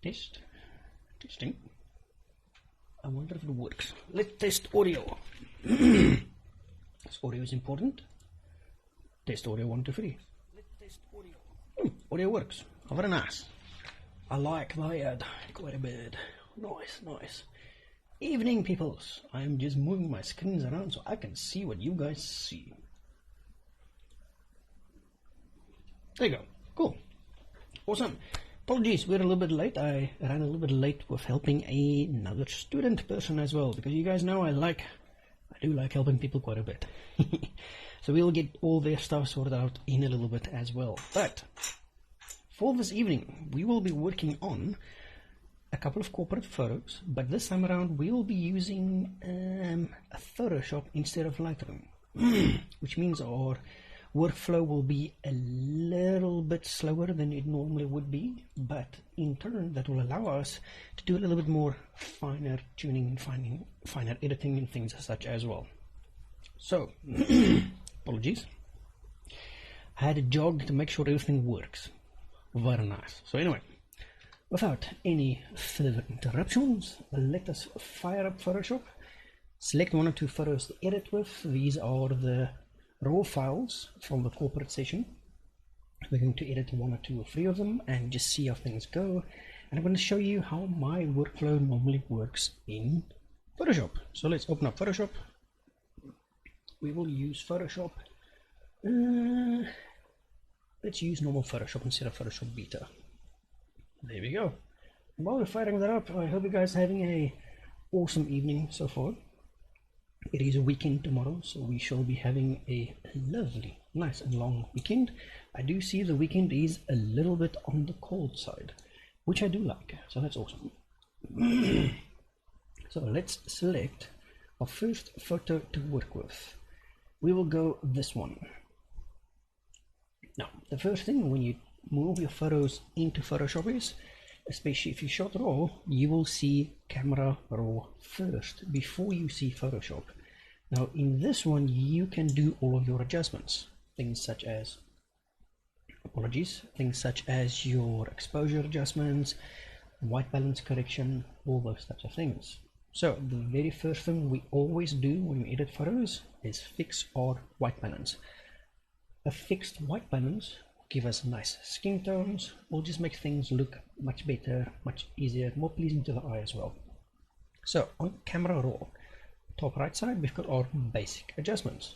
Test. Testing. I wonder if it works. Let's test audio. This audio is important. Test audio 1, 2, 3. Let's test audio. Audio works. Oh, very nice. I like that quite a bit. Nice, nice. Evening, peoples. I'm just moving my screens around so I can see what you guys see. There you go. Cool. Awesome. Apologies, we're a little bit late. I ran a little bit late with helping another student person as well, because you guys know I do like helping people quite a bit. So we'll get all their stuff sorted out in a little bit as well. But for this evening, we will be working on a couple of corporate photos, but this time around we will be using a Photoshop instead of Lightroom, which means our workflow will be a little bit slower than it normally would be, but in turn that will allow us to do a little bit more finer tuning and finer editing and things as such as well. So apologies, I had a jog to make sure everything works. Very nice. So anyway, without any further interruptions, let us fire up Photoshop, select 1 or 2 photos to edit with. These are the raw files from the corporate session. We're going to edit 1 or 2 or 3 of them and just see how things go. And I'm going to show you how my workflow normally works in Photoshop. So let's open up Photoshop. We will use Photoshop. Let's use normal Photoshop instead of Photoshop Beta. There we go. While we're firing that up, I hope you guys are having a awesome evening so far. It is a weekend tomorrow, so we shall be having a lovely, nice and long weekend. I do see the weekend is a little bit on the cold side, which I do like, so that's awesome. So let's select our first photo to work with. We will go this one. Now, the first thing when you move your photos into Photoshop is, especially if you shot raw, you will see camera raw first before you see Photoshop. Now in this one you can do all of your adjustments, things such as your exposure adjustments, white balance correction, all those types of things. So the very first thing we always do when we edit photos is fix our white balance. A fixed white balance give us nice skin tones, will just make things look much better, much easier, more pleasing to the eye as well. So on camera raw, top right side, we've got our basic adjustments.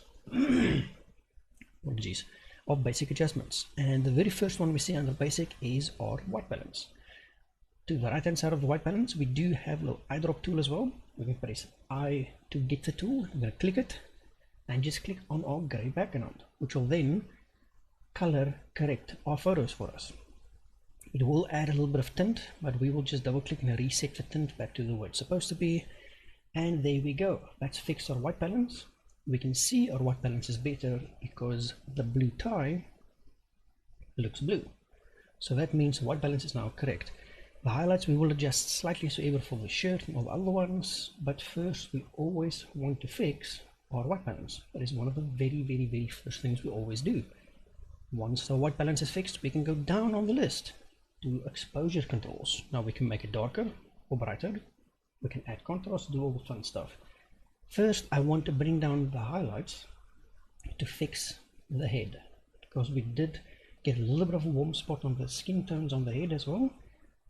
Apologies, our basic adjustments. And the very first one we see under basic is our white balance. To the right hand side of the white balance, we do have a little eyedrop tool as well. We can press I to get the tool. I'm going to click it and just click on our gray background, which will then color correct our photos for us. It will add a little bit of tint, but we will just double click and reset the tint back to the way it's supposed to be. And there we go. That's fixed our white balance. We can see our white balance is better because the blue tie looks blue. So that means white balance is now correct. The highlights we will adjust slightly, so either for the shirt and all the other ones, but first we always want to fix our white balance. That is one of the very first things we always do. Once the white balance is fixed, we can go down on the list to exposure controls. Now we can make it darker or brighter. We can add contrast, do all the fun stuff. First, I want to bring down the highlights to fix the head, because we did get a little bit of a warm spot on the skin tones on the head as well.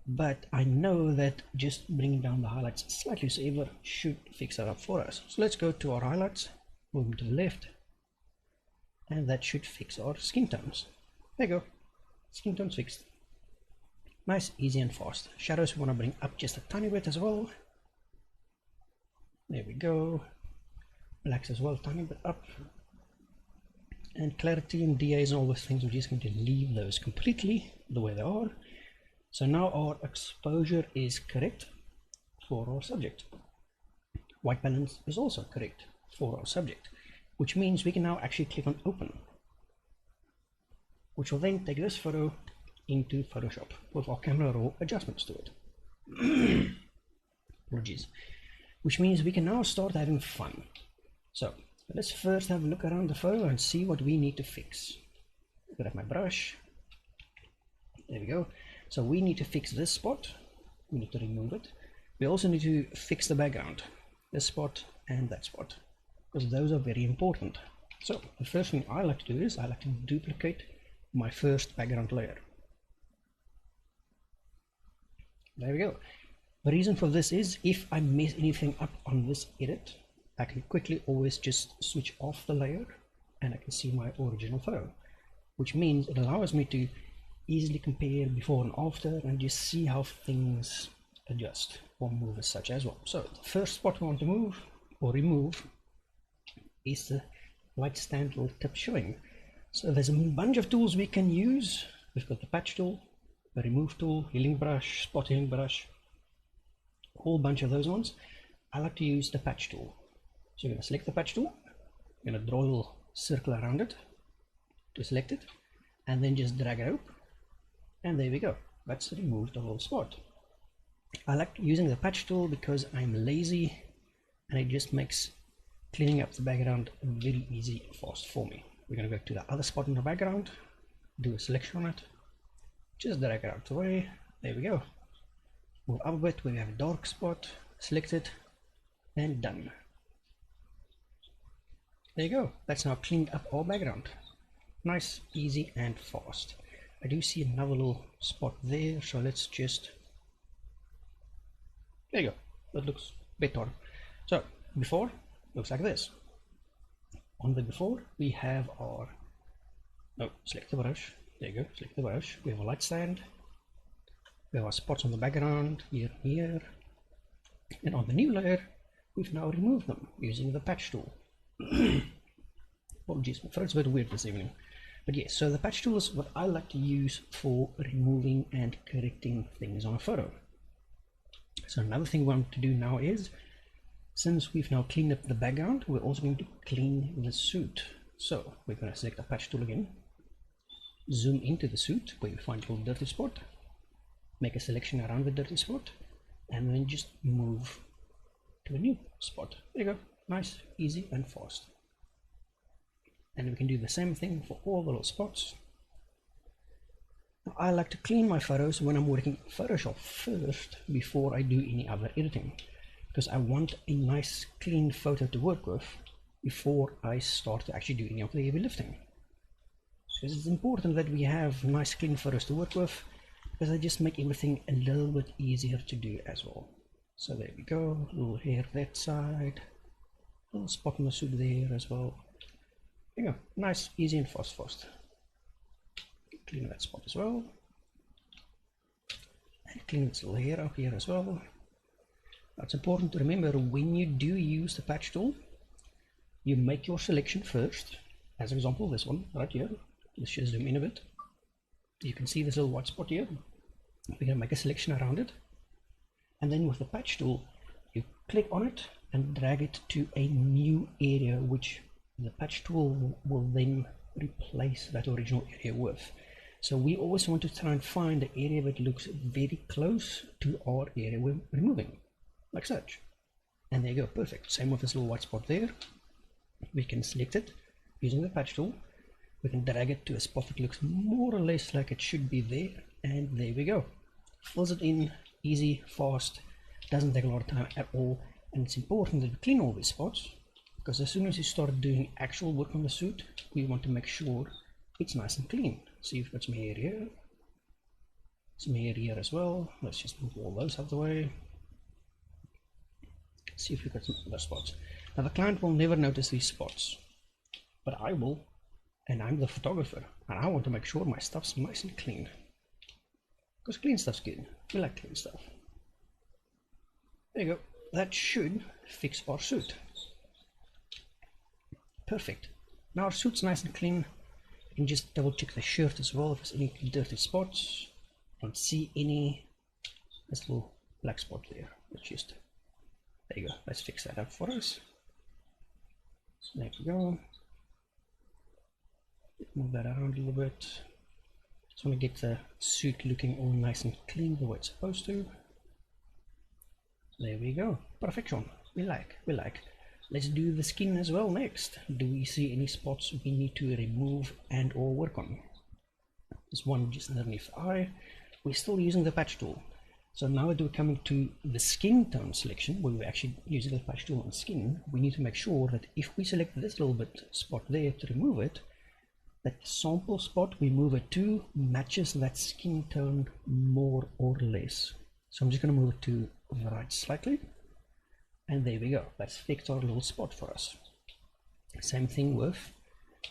But I know that just bringing down the highlights slightly saver should fix that up for us. So let's go to our highlights, move them to the left, and that should fix our skin tones. There you go, skin tones fixed. Nice, easy and fast. Shadows we want to bring up just a tiny bit as well. There we go. Blacks as well, tiny bit up. And clarity and DAs and all those things, we're just going to leave those completely the way they are. So now our exposure is correct for our subject. White balance is also correct for our subject, which means we can now actually click on open, which will then take this photo into Photoshop with our camera raw adjustments to it. Apologies. Which means we can now start having fun. So let's first have a look around the photo and see what we need to fix. Grab my brush. There we go. So we need to fix this spot we need to remove it. We also need to fix the background, this spot and that spot, because those are very important. So the first thing I like to do is I like to duplicate my first background layer. There we go. The reason for this is if I mess anything up on this edit, I can quickly always just switch off the layer and I can see my original photo, which means it allows me to easily compare before and after and just see how things adjust or move as such as well. So the first spot we want to move or remove is the light stand little tip showing. So there's a bunch of tools we can use. We've got the patch tool, the remove tool, healing brush, spot healing brush, a whole bunch of those ones. I like to use the patch tool. So you're going to select the patch tool, you're going to draw a little circle around it to select it, and then just drag it out, and there we go. That's removed the whole spot. I like using the patch tool because I'm lazy and it just makes cleaning up the background very easy and fast for me. We're going to go to the other spot in the background, do a selection on it, just drag it out the way, there we go. Move up a bit where we have a dark spot, select it, and done. There you go, that's now cleaned up our background. Nice, easy and fast. I do see another little spot there, so let's just, there you go, that looks better. So before looks like this. On the before we have our, select the brush, there you go, select the brush, we have a light stand, we have our spots on the background here and here, and on the new layer we've now removed them using the patch tool. Apologies, my throat's a bit weird this evening. But yes, so the patch tool is what I like to use for removing and correcting things on a photo. So another thing we want to do now is, since we've now cleaned up the background, we're also going to clean the suit. So we're going to select the patch tool again, zoom into the suit where you find a little dirty spot, make a selection around the dirty spot, and then just move to a new spot. There you go, nice, easy and fast. And we can do the same thing for all the little spots. Now, I like to clean my photos when I'm working in Photoshop first before I do any other editing, because I want a nice clean photo to work with before I start to actually do any of the heavy lifting. Because it's important that we have nice clean photos to work with, because they just make everything a little bit easier to do as well. So there we go, a little hair that side, a little spot on the suit there as well. There you go, nice, easy and fast. Clean that spot as well. And clean this little hair up here as well. Now it's important to remember when you do use the patch tool, you make your selection first. As an example, this one right here. Let's just zoom in a bit. You can see this little white spot here. We're going to make a selection around it. And then with the patch tool, you click on it and drag it to a new area which the patch tool will then replace that original area with. So we always want to try and find the area that looks very close to our area we're removing, like such. And there you go, perfect. Same with this little white spot there. We can select it using the patch tool. We can drag it to a spot that looks more or less like it should be there, and there we go. Fills it in, easy, fast, doesn't take a lot of time at all. And it's important that we clean all these spots, because as soon as you start doing actual work on the suit, we want to make sure it's nice and clean. So you've got some hair here, some hair here as well. Let's just move all those out of the way. See if we've got some other spots. Now the client will never notice these spots, but I will, and I'm the photographer, and I want to make sure my stuff's nice and clean. Because clean stuff's good. We like clean stuff. There you go. That should fix our suit. Perfect. Now our suit's nice and clean. You can just double check the shirt as well if there's any dirty spots. Don't see any. This little black spot there. Let's just, there you go. Let's fix that up for us. There we go. Move that around a little bit. Just want to get the suit looking all nice and clean the way it's supposed to. There we go. Perfection. We like. Let's do the skin as well next. Do we see any spots we need to remove and or work on? This one just underneath the eye. We're still using the patch tool. So now that we're coming to the skin tone selection, where we're actually using the patch tool on skin, we need to make sure that if we select this little bit spot there to remove it, that sample spot we move it to matches that skin tone more or less. So I'm just going to move it to the right slightly, and there we go. That's fixed our little spot for us. Same thing with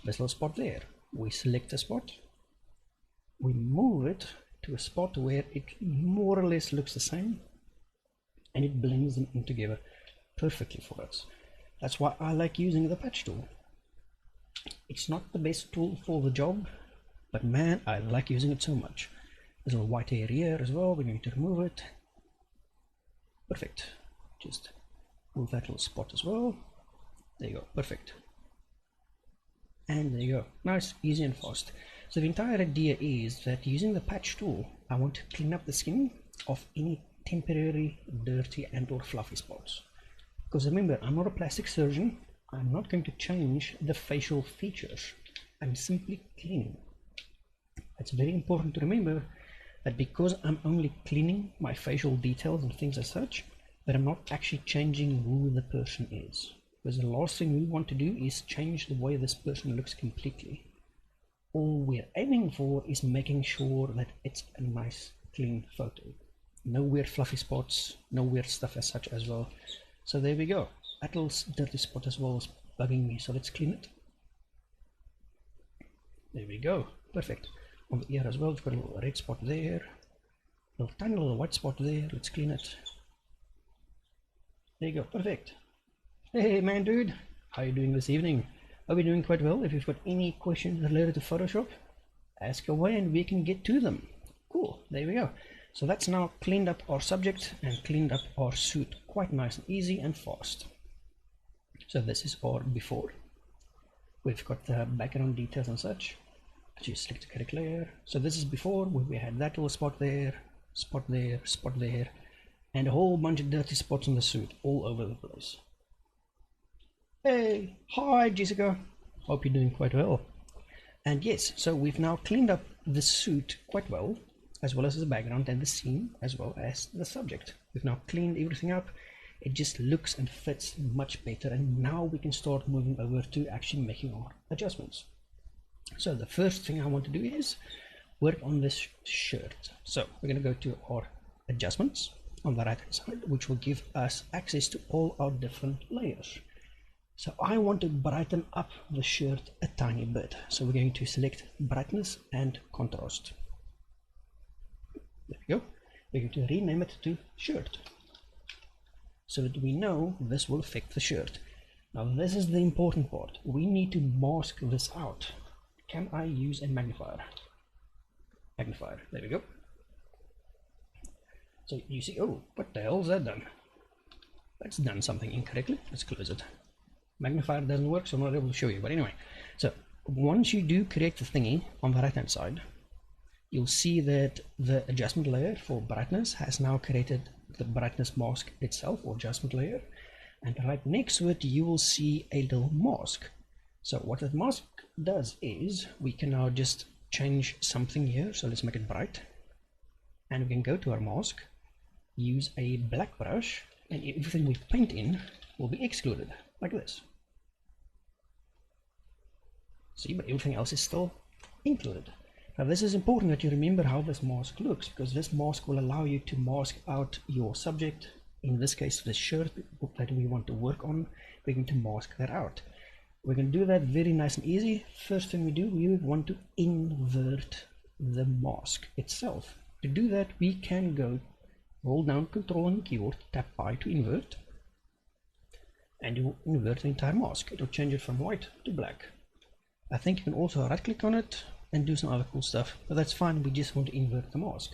this little spot there. We select a spot, we move it to a spot where it more or less looks the same, and it blends them in together perfectly for us. That's why I like using the patch tool. It's not the best tool for the job, but man, I like using it so much. There's a little white area here as well. We're going to remove it. Perfect. Just move that little spot as well. There you go. Perfect. And there you go. Nice, easy and fast. So the entire idea is that using the patch tool, I want to clean up the skin of any temporary dirty and or fluffy spots. Because remember, I'm not a plastic surgeon. I'm not going to change the facial features. I'm simply cleaning. It's very important to remember that because I'm only cleaning my facial details and things as such, that I'm not actually changing who the person is. Because the last thing we want to do is change the way this person looks completely. All we're aiming for is making sure that it's a nice clean photo. No weird fluffy spots, no weird stuff as such as well. So there we go. That little dirty spot as well is bugging me, so let's clean it. There we go. Perfect. On the ear as well, we've got a little red spot there. A little tiny little white spot there. Let's clean it. There you go. Perfect. Hey man dude, how are you doing this evening? Hope you're doing quite well. If you've got any questions related to Photoshop, ask away and we can get to them. Cool, there we go. So that's now cleaned up our subject and cleaned up our suit quite nice and easy and fast. So this is our before. We've got the background details and such. Just select the correct layer. So this is before, where we had that little spot there, spot there, spot there, and a whole bunch of dirty spots on the suit all over the place. Hey, hi Jessica, hope you're doing quite well. And yes, so we've now cleaned up the suit quite well as the background and the scene, as well as the subject. We've now cleaned everything up. It just looks and fits much better, and now we can start moving over to actually making our adjustments. So the first thing I want to do is work on this shirt. So we're going to go to our adjustments on the right hand side, which will give us access to all our different layers. So I want to brighten up the shirt a tiny bit. So we're going to select brightness and contrast. There we go. We're going to rename it to shirt, so that we know this will affect the shirt. Now this is the important part. We need to mask this out. Can I use a magnifier? Magnifier, there we go. So you see, oh, what the hell is that done? That's done something incorrectly. Let's close it. Magnifier doesn't work, so I'm not able to show you. But anyway, so once you do create the thingy on the right hand side, you'll see that the adjustment layer for brightness has now created the brightness mask itself, or adjustment layer, and right next to it you will see a little mask. So what that mask does is we can now just change something here. So let's make it bright, and we can go to our mask, use a black brush, and everything we paint in will be excluded like this. See, but everything else is still included. Now this is important that you remember how this mask looks, because this mask will allow you to mask out your subject. In this case, the shirt that we want to work on, we're going to mask that out. We're going to do that very nice and easy. First thing we do, we want to invert the mask itself. To do that, we can go hold down Control on the keyboard, tap I to invert, and you will invert the entire mask. It will change it from white to black. I think you can also right click on it and do some other cool stuff, but that's fine. We just want to invert the mask.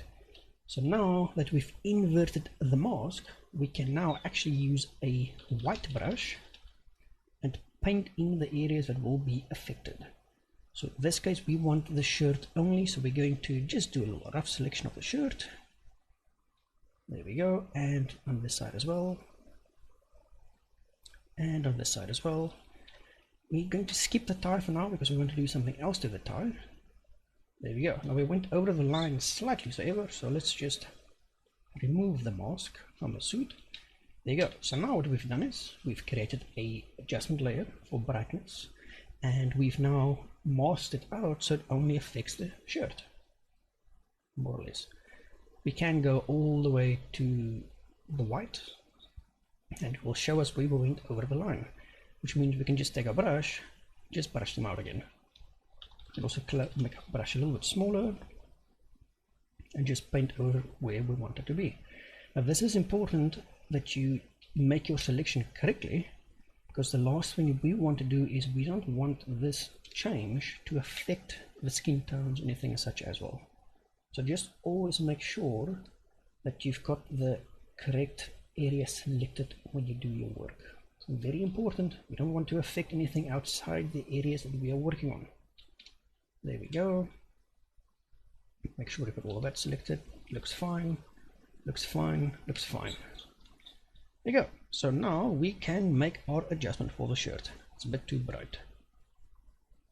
So now that we've inverted the mask, we can now actually use a white brush and paint in the areas that will be affected. So in this case we want the shirt only, so we're going to just do a little rough selection of the shirt. There we go, and on this side as well, and on this side as well. We're going to skip the tie for now because we want to do something else to the tie. There we go. Now we went over the line slightly so let's just remove the mask from the suit. There you go. So now what we've done is we've created a adjustment layer for brightness, and we've now masked it out so it only affects the shirt, more or less. We can go all the way to the white, and it will show us where we went over the line, which means we can just take a brush, just brush them out again. We can also make a brush a little bit smaller and just paint over where we want it to be. Now this is important that you make your selection correctly, because the last thing we want to do is we don't want this change to affect the skin tones, anything such as well. So just always make sure that you've got the correct area selected when you do your work. So very important, we don't want to affect anything outside the areas that we are working on. There we go. Make sure you got all of that selected. Looks fine, looks fine, looks fine. There you go. So now we can make our adjustment for the shirt. It's a bit too bright.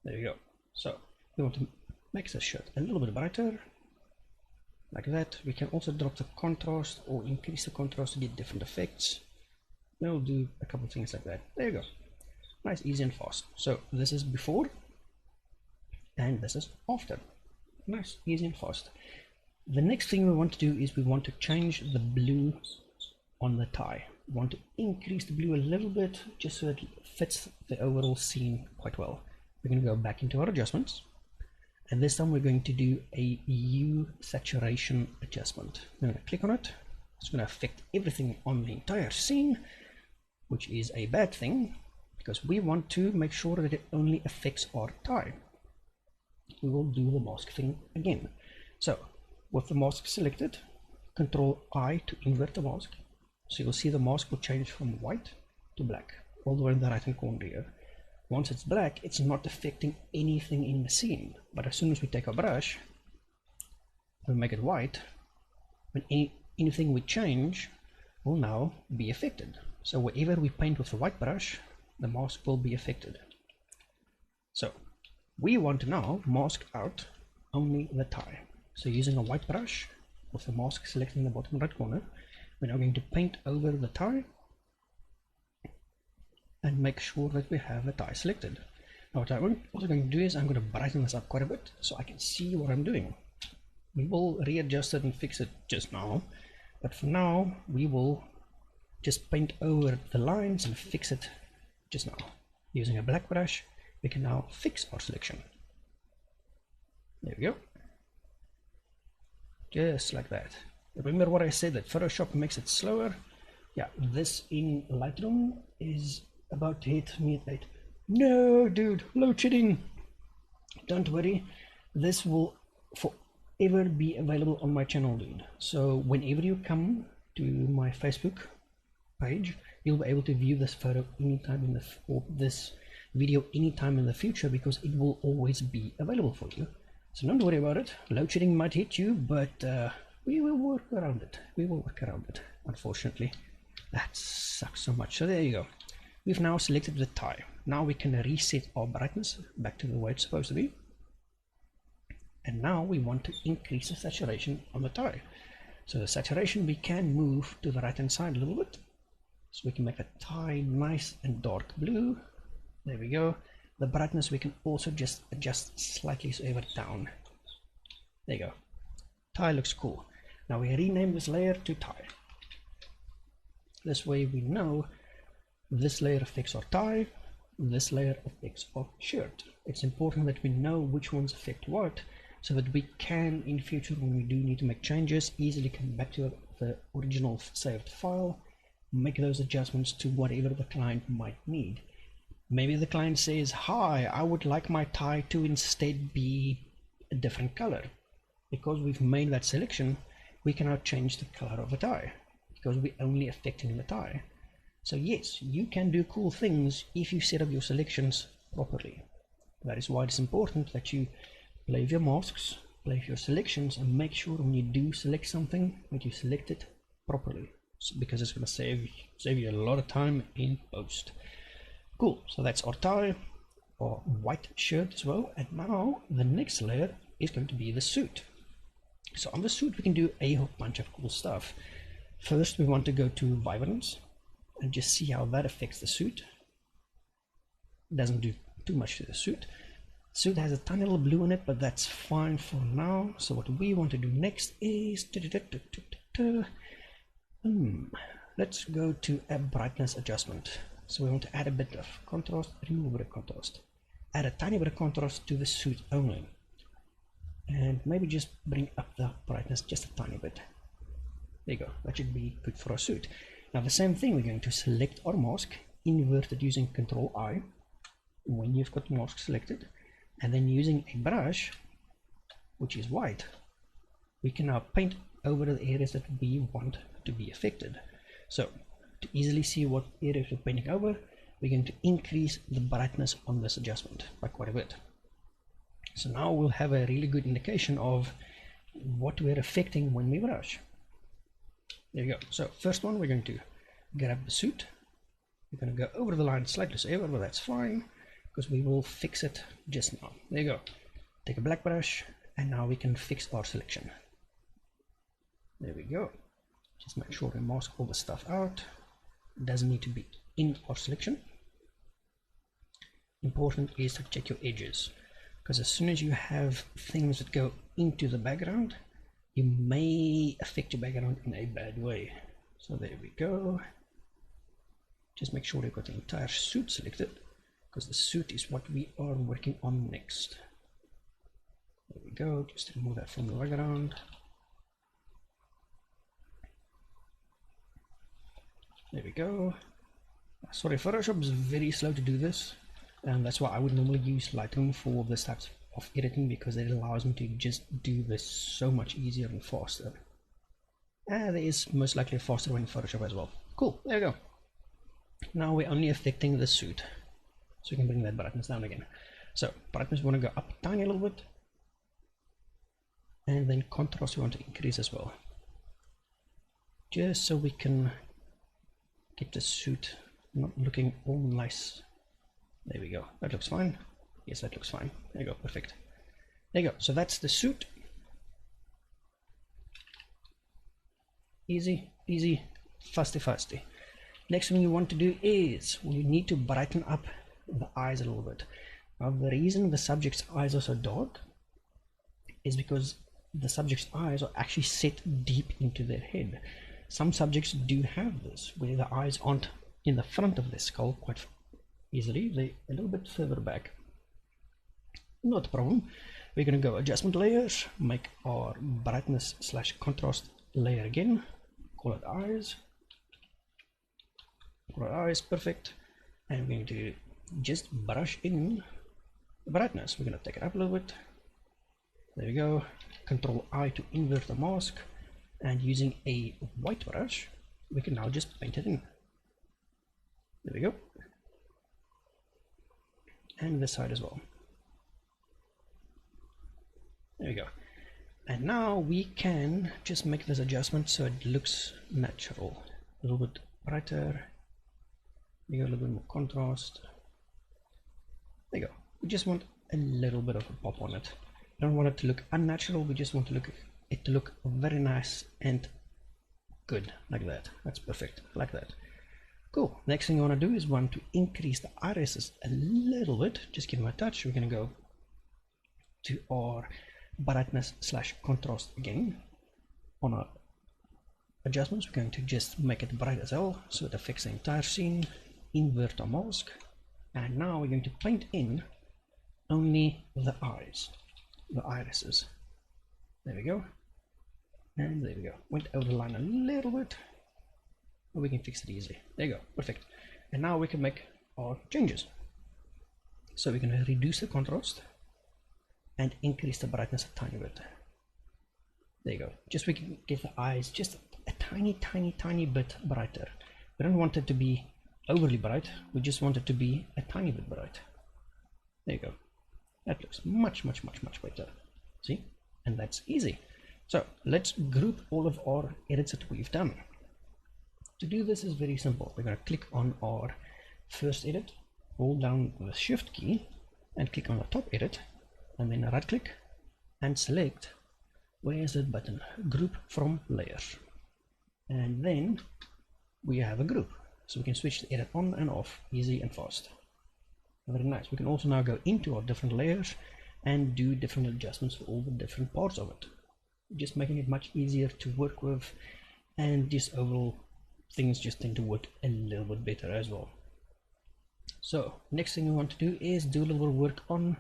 There you go. So we want to make the shirt a little bit brighter, like that. We can also drop the contrast or increase the contrast to get different effects. We'll do a couple of things like that. There you go. Nice, easy and fast. So this is before and this is after. Nice, easy and fast. The next thing we want to do is we want to change the blue on the tie. We want to increase the blue a little bit just so it fits the overall scene quite well. We're going to go back into our adjustments, and this time we're going to do a hue saturation adjustment. I'm going to click on it. It's going to affect everything on the entire scene, which is a bad thing because we want to make sure that it only affects our tie. We will do the mask thing again. So with the mask selected, Control I to invert the mask. So you'll see the mask will change from white to black all the way in the right hand corner here. Once it's black, it's not affecting anything in the scene, but as soon as we take our brush and make it white, when anything we change will now be affected. So wherever we paint with the white brush, the mask will be affected. So we want to now mask out only the tie. So using a white brush with the mask selected in the bottom right corner, we're now going to paint over the tie and make sure that we have the tie selected. Now what I'm also going to do is I'm going to brighten this up quite a bit so I can see what I'm doing. We will readjust it and fix it just now, but for now we will just paint over the lines and fix it just now. Using a black brush, we can now fix our selection. There we go. Just like that. Remember what I said, that Photoshop makes it slower? Yeah, this in Lightroom is about to hit me at 8. No, dude, load shedding. Don't worry, this will forever be available on my channel, dude. So whenever you come to my Facebook page, you'll be able to view this photo anytime in or this video anytime in the future, because it will always be available for you. So don't worry about it. Load shedding might hit you, but we will work around it. We will work around it. Unfortunately, that sucks so much. So there you go. We've now selected the tie. Now we can reset our brightness back to the way it's supposed to be. And now we want to increase the saturation on the tie. So the saturation we can move to the right hand side a little bit. So we can make the tie nice and dark blue. There we go. The brightness we can also just adjust slightly, so have it down. There you go. Tie looks cool. Now we rename this layer to tie. This way we know this layer affects our tie, this layer affects our shirt. It's important that we know which ones affect what, so that we can in future, when we do need to make changes, easily come back to the original saved file, make those adjustments to whatever the client might need. Maybe the client says, hi, I would like my tie to instead be a different color. Because we've made that selection, we cannot change the color of the tie, because we're only affecting the tie. So yes, you can do cool things if you set up your selections properly. That is why it's important that you play with your masks, play with your selections, and make sure when you do select something that you select it properly, because it's going to save you a lot of time in post. Cool, so that's our tie, our white shirt as well. And now the next layer is going to be the suit. So on the suit we can do a whole bunch of cool stuff. First we want to go to vibrance and just see how that affects the suit. Doesn't do too much to the suit. Suit has a tiny little blue in it, but that's fine for now. So what we want to do next is let's go to a brightness adjustment. So we want to add a bit of contrast, remove a bit of contrast, add a tiny bit of contrast to the suit only, and maybe just bring up the brightness just a tiny bit. There you go, that should be good for our suit. Now the same thing, we're going to select our mask, invert it using Control I when you've got the mask selected, and then using a brush, which is white, we can now paint over the areas that we want to be affected. So to easily see what areas we're painting over, we're going to increase the brightness on this adjustment by quite a bit. So now we'll have a really good indication of what we're affecting when we brush. There you go. So first one, we're going to grab the suit. We're going to go over the line slightly so ever, but that's fine because we will fix it just now. There you go. Take a black brush and now we can fix our selection. There we go. Just make sure we mask all the stuff out. It doesn't need to be in our selection. Important is to check your edges, because as soon as you have things that go into the background, you may affect your background in a bad way. So there we go. Just make sure you've got the entire suit selected, because the suit is what we are working on next. There we go. Just remove that from the background. There we go. Sorry, Photoshop is very slow to do this, and that's why I would normally use Lightroom for this type of editing, because it allows me to just do this so much easier and faster. And there is most likely a faster one in Photoshop as well. Cool, there we go. Now we're only affecting the suit, so we can bring that brightness down again. So brightness we want to go up tiny a little bit, and then contrast we want to increase as well, just so we can get the suit not looking all nice. There we go. That looks fine. Yes, that looks fine. There you go. Perfect. There you go. So that's the suit. Easy, easy, fasty. Next thing you want to do is we need to brighten up the eyes a little bit. Now the reason the subject's eyes are so dark is because the subject's eyes are actually set deep into their head. Some subjects do have this, where the eyes aren't in the front of the skull quite easily, they're a little bit further back. Not a problem. We're going to go adjustment layers, make our brightness / contrast layer again, call it eyes. Call it eyes, perfect. And we're going to just brush in the brightness. We're going to take it up a little bit. There we go. Control I to invert the mask. And using a white brush, we can now just paint it in. There we go. And this side as well. There we go. And now we can just make this adjustment so it looks natural. A little bit brighter. There you go, a little bit more contrast. There you go. We just want a little bit of a pop on it. We don't want it to look unnatural, we just want it to look very nice and good, like that. That's perfect, like that. Cool. Next thing you want to do is want to increase the irises a little bit. Just give them a touch. We're going to go to our brightness / contrast again. On our adjustments, we're going to just make it bright as hell, so it affects the entire scene. Invert our mask, and now we're going to paint in only the eyes, the irises. There we go. And there we go. Went over the line a little bit. We can fix it easily. There you go. Perfect. And now we can make our changes. So we're going to reduce the contrast and increase the brightness a tiny bit. There you go. Just we can get the eyes just a tiny bit brighter. We don't want it to be overly bright. We just want it to be a tiny bit bright. There you go. That looks much better. See? And that's easy. So let's group all of our edits that we've done. To do this is very simple. We're going to click on our first edit, hold down the shift key and click on the top edit, and then right click and select where is that button? Group from layers. And then we have a group. So we can switch the edit on and off, easy and fast. Very nice. We can also now go into our different layers and do different adjustments for all the different parts of it. Just making it much easier to work with, and just overall things just tend to work a little bit better as well. So next thing we want to do is do a little work on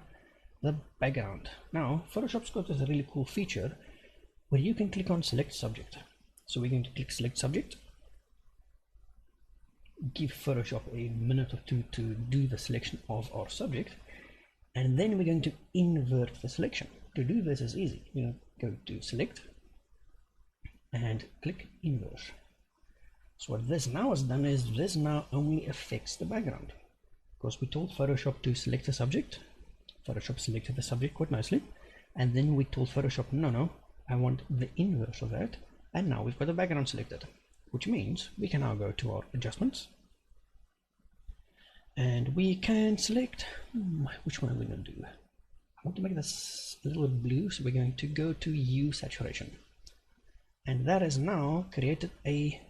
the background. Now Photoshop's got this really cool feature where you can click on select subject. So we're going to click select subject, give Photoshop a minute or two to do the selection of our subject, and then we're going to invert the selection. To do this is easy. We're going to go to select and click invert. So what this now has done is this now only affects the background, because we told Photoshop to select a subject. Photoshop selected the subject quite nicely, and then we told Photoshop no, I want the inverse of that, and now we've got the background selected, which means we can now go to our adjustments and we can select which one are we going to do. I want to make this a little bit blue, so we're going to go to hue saturation, and that has now created a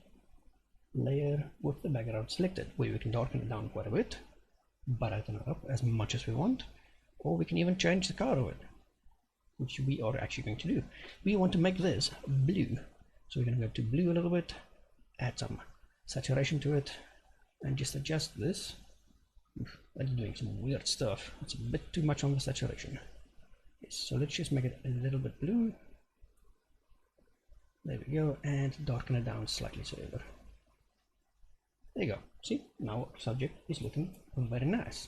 layer with the background selected, where we can darken it down quite a bit, brighten it up as much as we want, or we can even change the color of it, which we are actually going to do. We want to make this blue, so we're going to go to blue a little bit, add some saturation to it, and just adjust this. That's doing some weird stuff. It's a bit too much on the saturation. Yes, so let's just make it a little bit blue. There we go, and darken it down slightly so ever. There you go. See, now our subject is looking very nice.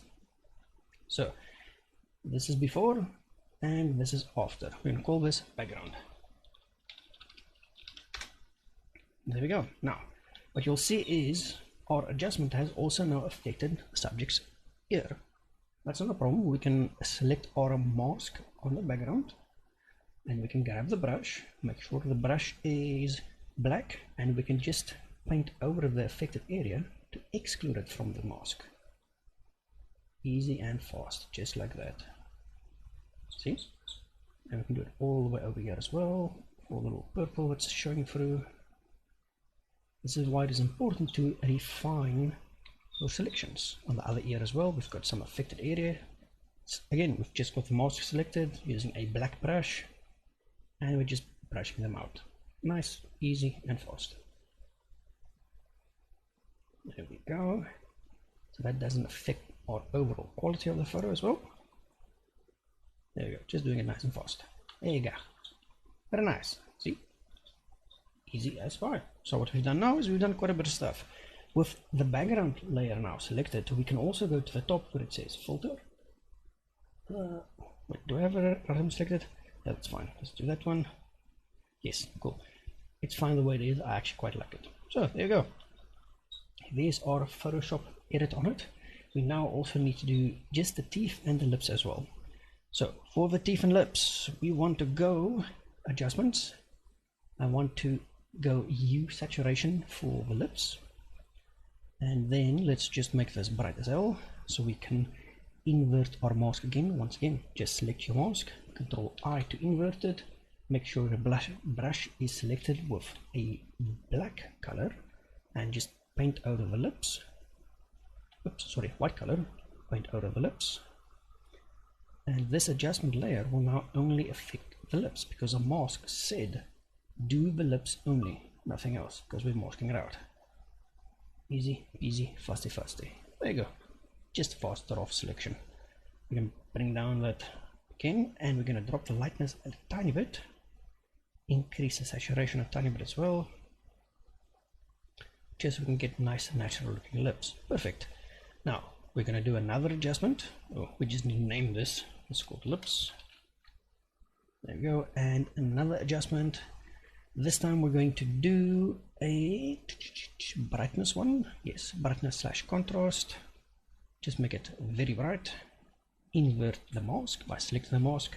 So this is before and this is after. We're going to call this background. There we go. Now what you'll see is our adjustment has also now affected the subject's ear. That's not a problem. We can select our mask on the background, and we can grab the brush, make sure the brush is black, and we can just paint over the affected area to exclude it from the mask. Easy and fast, just like that. See? And we can do it all the way over here as well, for the little purple that's showing through. This is why it is important to refine those selections. On the other ear as well, we've got some affected area. Again, we've just got the mask selected using a black brush, and we're just brushing them out. Nice, easy and fast. There we go. So that doesn't affect our overall quality of the photo as well. There we go, just doing it nice and fast. There you go. Very nice. See? Easy as far. So what we've done now is we've done quite a bit of stuff. With the background layer now selected, we can also go to the top where it says filter. Wait, do I have a random selected? Yeah, that's fine. Let's do that one. Yes, cool. It's fine the way it is. I actually quite like it. So there you go. There's our Photoshop edit on it. We now also need to do just the teeth and the lips as well. So for the teeth and lips, we want to go adjustments. I want to go hue saturation for the lips, and then let's just make this bright as hell so we can invert our mask again. Once again, just select your mask, Control I to invert it, make sure the brush is selected with a black color, and just paint over the lips. Oops, sorry, white color, paint over the lips. And this adjustment layer will now only affect the lips, because the mask said do the lips only, nothing else, because we're masking it out. Easy peasy, fasty fasty. There you go. Just faster off selection. We can bring down that again, and we're going to drop the lightness a tiny bit, increase the saturation a tiny bit as well, just so we can get nice natural looking lips. Perfect. Now we're going to do another adjustment. Oh, we just need to name this. It's called lips. There we go. And another adjustment. This time we're going to do a brightness one. Yes, brightness / contrast. Just make it very bright. Invert the mask by selecting the mask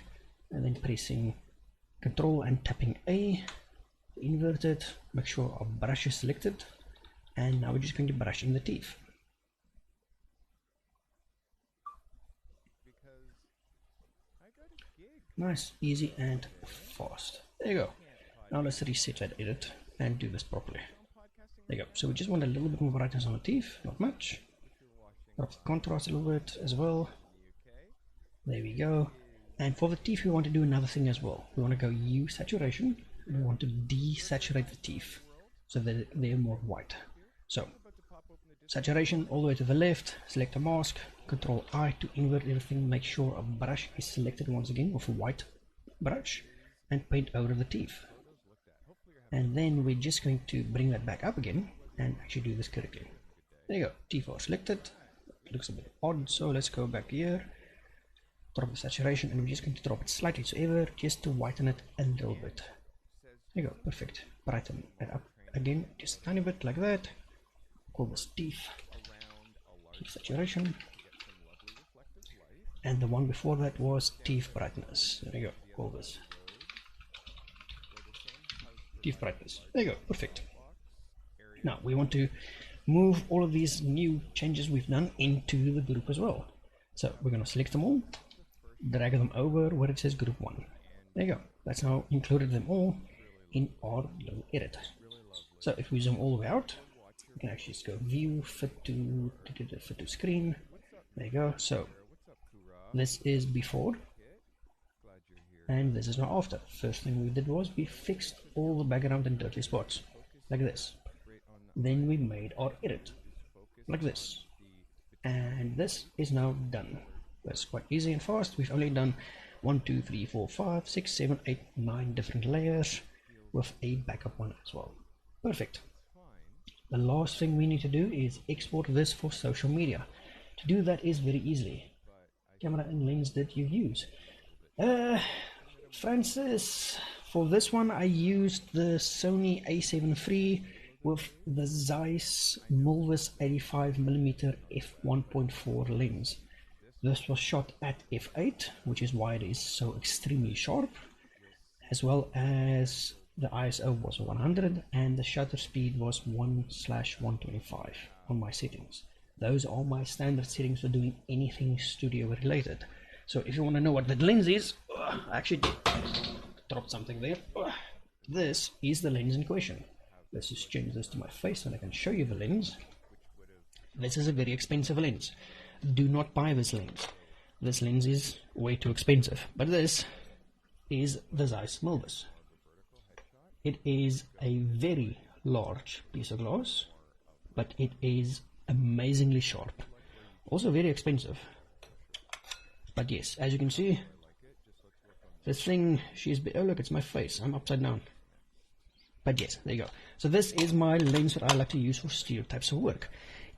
and then pressing Control and tapping A. Invert it. Make sure our brush is selected. And now we're just going to brush in the teeth. Nice, easy and fast. There you go. Now let's reset that edit and do this properly. There you go. So we just want a little bit more brightness on the teeth, not much. Drop the contrast a little bit as well. There we go. And for the teeth we want to do another thing as well. We want to go hue saturation and we want to desaturate the teeth so that they're more white. So saturation all the way to the left, select a mask, Control I to invert everything, make sure a brush is selected once again with a white brush and paint over the teeth. And then we're just going to bring that back up again and actually do this correctly. There you go, teeth are selected. It looks a bit odd, so let's go back here, drop the saturation, and we're just going to drop it slightly so ever, just to whiten it a little bit. There you go, perfect. Brighten it up again, just a tiny bit like that. Call this teeth saturation. And the one before that was teeth brightness. There you go, call this teeth brightness. There you go, perfect. Now we want to move all of these new changes we've done into the group as well. So we're going to select them all, drag them over where it says group 1. There you go, that's now included them all in our little edit. So if we zoom all the way out, we can actually just go view, fit to screen. There you go. So this is before and this is now after. First thing we did was we fixed all the background and dirty spots like this. Then we made our edit like this, and this is now done. That's quite easy and fast. We've only done 1, 2, 3, 4, 5, 6, 7, 8, 9 different layers with a backup one as well. Perfect. The last thing we need to do is export this for social media. To do that is very easily. Camera and lens that you use. Francis, for this one I used the Sony a7 III with the Zeiss Milvus 85mm f1.4 lens. This was shot at f8, which is why it is so extremely sharp, as well as the ISO was 100 and the shutter speed was 1/125 on my settings. Those are my standard settings for doing anything studio related. So if you want to know what that lens is, I actually dropped something there. This is the lens in question. Let's just change this to my face and I can show you the lens. This is a very expensive lens. Do not buy this lens. This lens is way too expensive. But this is the Zeiss Milvus. It is a very large piece of glass, but it is amazingly sharp. Also very expensive. But yes, as you can see, this thing, oh look, it's my face, I'm upside down. But yes, there you go. So this is my lens that I like to use for studio types of work.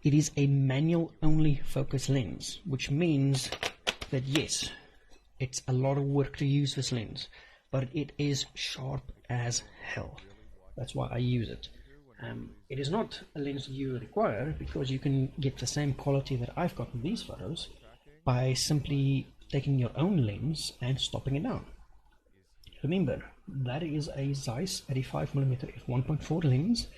It is a manual only focus lens, which means that yes, it's a lot of work to use this lens, but it is sharp as hell. That's why I use it. It is not a lens that you require, because you can get the same quality that I've got in these photos by simply taking your own lens and stopping it down. Remember, that is a Zeiss 85mm f1.4 lens,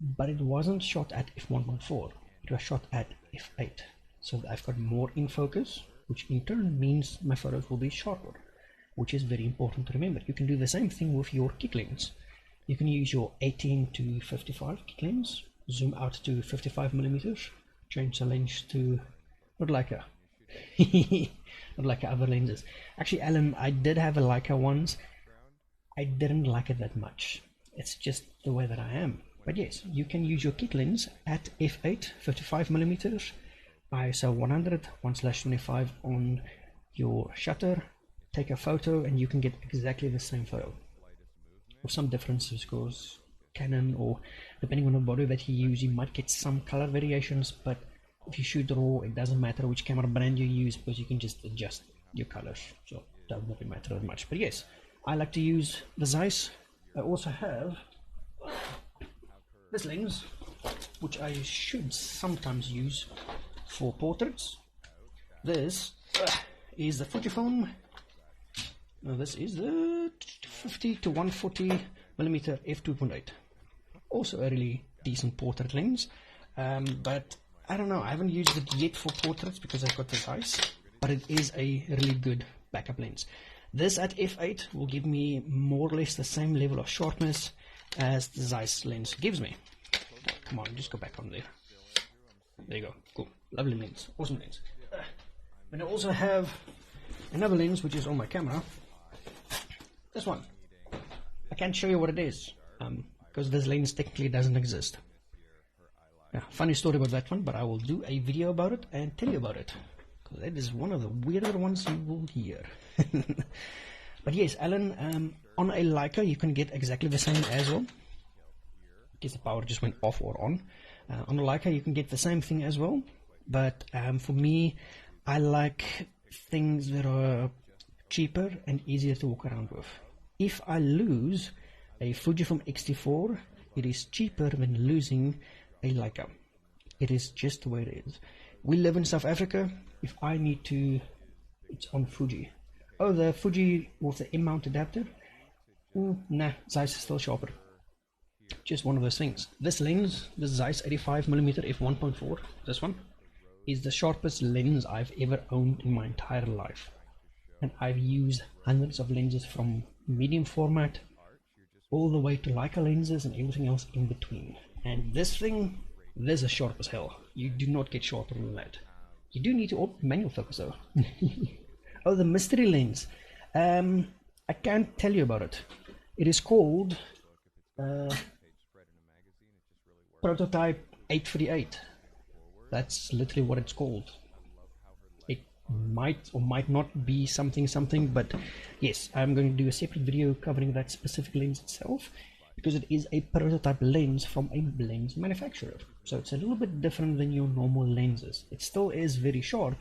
but it wasn't shot at f1.4, it was shot at f8. So I've got more in focus, which in turn means my photos will be sharper, which is very important to remember. You can do the same thing with your kit lens. You can use your 18 to 55 kit lens, zoom out to 55mm, change the lens to not Leica, not like other lenses. Actually, Alan, I did have a Leica once. I didn't like it that much. It's just the way that I am. But yes, you can use your kit lens at f8, 55mm, ISO 100, 1/25 on your shutter, take a photo, and you can get exactly the same photo. With some differences, because Canon, or depending on the body that you use, you might get some color variations, but if you shoot RAW, it doesn't matter which camera brand you use, because you can just adjust your colors, so it doesn't really matter that much. But yes, I like to use the Zeiss. I also have this lens, which I should sometimes use for portraits. This is the Fujifilm. This is the 50 to 140mm f2.8. Also a really decent portrait lens, but I don't know, I haven't used it yet for portraits because I've got the Zeiss, but it is a really good backup lens. This at f8 will give me more or less the same level of sharpness as the Zeiss lens gives me. Come on, just go back on there. There you go. Cool. Lovely lens. Awesome lens. And I also have another lens which is on my camera. This one. I can't show you what it is because this lens technically doesn't exist. Yeah, funny story about that one, but I will do a video about it and tell you about it. Because that is one of the weirder ones you will hear. But yes, Alan, on a Leica you can get exactly the same as well. I guess the power just went off or on. On a Leica you can get the same thing as well. But for me, I like things that are cheaper and easier to walk around with. If I lose a Fujifilm X-T4, it is cheaper than losing a Leica. It is just the way it is. We live in South Africa. If I need to, it's on Fuji. Oh, the Fuji with the M-mount adapter? Nah, Zeiss is still sharper. Just one of those things. This lens, the Zeiss 85mm f1.4, this one, is the sharpest lens I've ever owned in my entire life. And I've used hundreds of lenses from medium format all the way to Leica lenses and everything else in between. And this thing, this is sharp as hell. You do not get sharper than that. You do need to open manual focus though. Oh, the mystery lens. I can't tell you about it. It is called Prototype 838. That's literally what it's called. It might or might not be something, but yes, I'm going to do a separate video covering that specific lens itself, because it is a prototype lens from a lens manufacturer. So it's a little bit different than your normal lenses. It still is very sharp,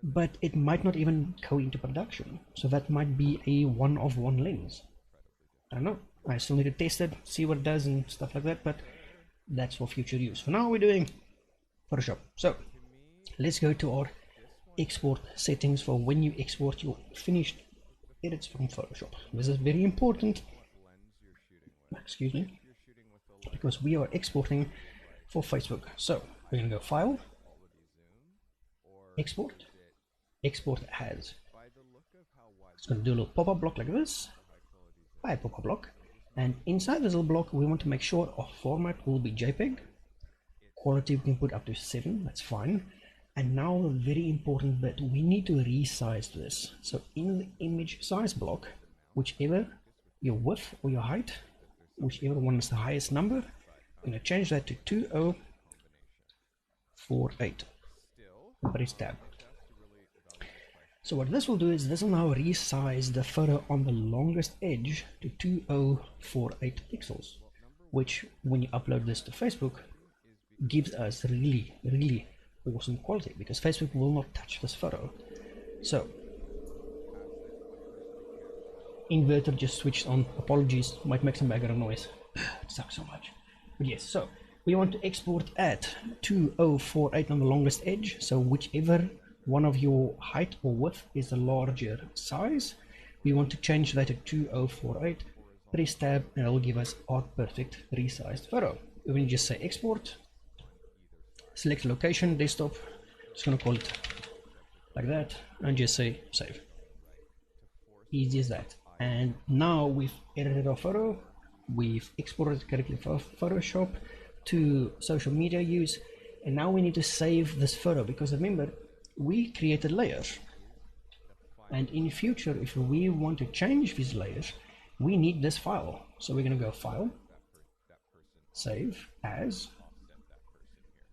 but it might not even go into production. So that might be a one-of-one lens. I don't know. I still need to test it, see what it does and stuff like that, but that's for future use. For now, we're doing Photoshop. So let's go to our export settings for when you export your finished edits from Photoshop. This is very important, excuse me, because we are exporting for Facebook. So we're going to go File, Export, Export As. It's going to do a little pop-up block like this, by a pop-up block, and inside this little block we want to make sure our format will be JPEG. Quality we can put up to 7, that's fine. And now the very important bit, we need to resize this. So in the image size block, whichever your width or your height, whichever one is the highest number, I'm going to change that to 2048. Press tab. So what this will do is this will now resize the photo on the longest edge to 2048 pixels, which when you upload this to Facebook gives us really awesome quality, because Facebook will not touch this photo. So inverter just switched on, apologies, might make some background noise. It sucks so much. But yes, so we want to export at 2048 on the longest edge, so whichever one of your height or width is the larger size, we want to change that to 2048. Press tab and it will give us our perfect resized photo. We can just say export, select location, desktop, just gonna call it like that, and just say save. Easy as that. And now we've edited our photo, we've exported it correctly for Photoshop to social media use, and now we need to save this photo, because remember, we created layers, and in future if we want to change these layers we need this file. So we're going to go File, Save As,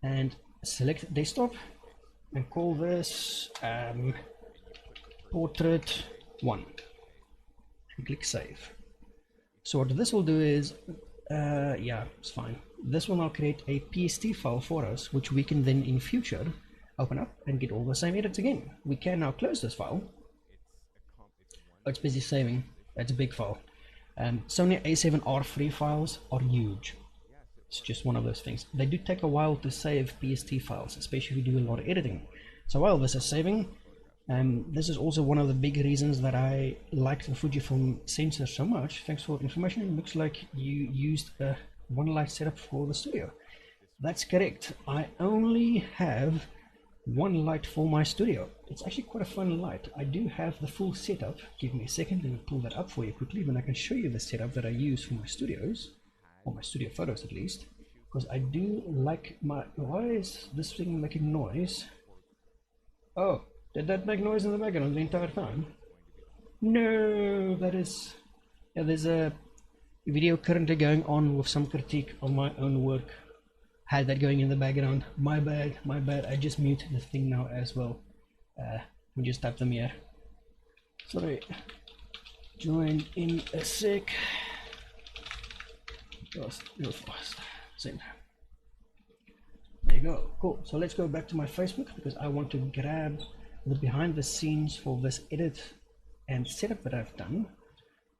and select Desktop and call this Portrait 1 and click Save. So what this will do is yeah, it's fine. This will now create a PST file for us, which we can then in future open up and get all the same edits again. We can now close this file. Oh, it's busy saving. That's a big file. Sony A7R3 files are huge. It's just one of those things. They do take a while to save PST files, especially if you do a lot of editing. So while this is saving, this is also one of the big reasons that I like the Fujifilm sensor so much. Thanks for the information. It looks like you used a one light setup for the studio. That's correct. I only have one light for my studio. It's actually quite a fun light. I do have the full setup. Give me a second, let me pull that up for you quickly, then I can show you the setup that I use for my studios, or my studio photos at least, because I do like my... Why is this thing making noise? Oh, did that make noise in the background the entire time? No, that is... Yeah, there's a video currently going on with some critique on my own work. Had that going in the background. My bad, my bad. I just muted the thing now as well. We just type them here. Sorry. Join in a sec. Real fast. Send. There you go. Cool. So let's go back to my Facebook because I want to grab the behind the scenes for this edit and setup that I've done.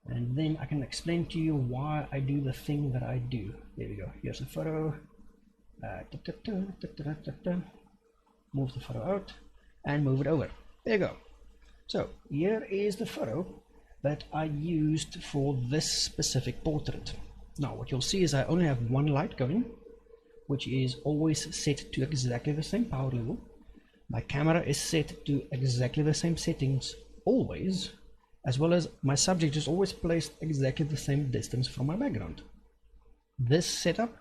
And then I can explain to you why I do the thing that I do. There we go. Here's a photo. Move the photo out and move it over. There you go. So here is the photo that I used for this specific portrait. Now what you'll see is I only have one light going, which is always set to exactly the same power level. My camera is set to exactly the same settings always, as well as my subject is always placed exactly the same distance from my background. This setup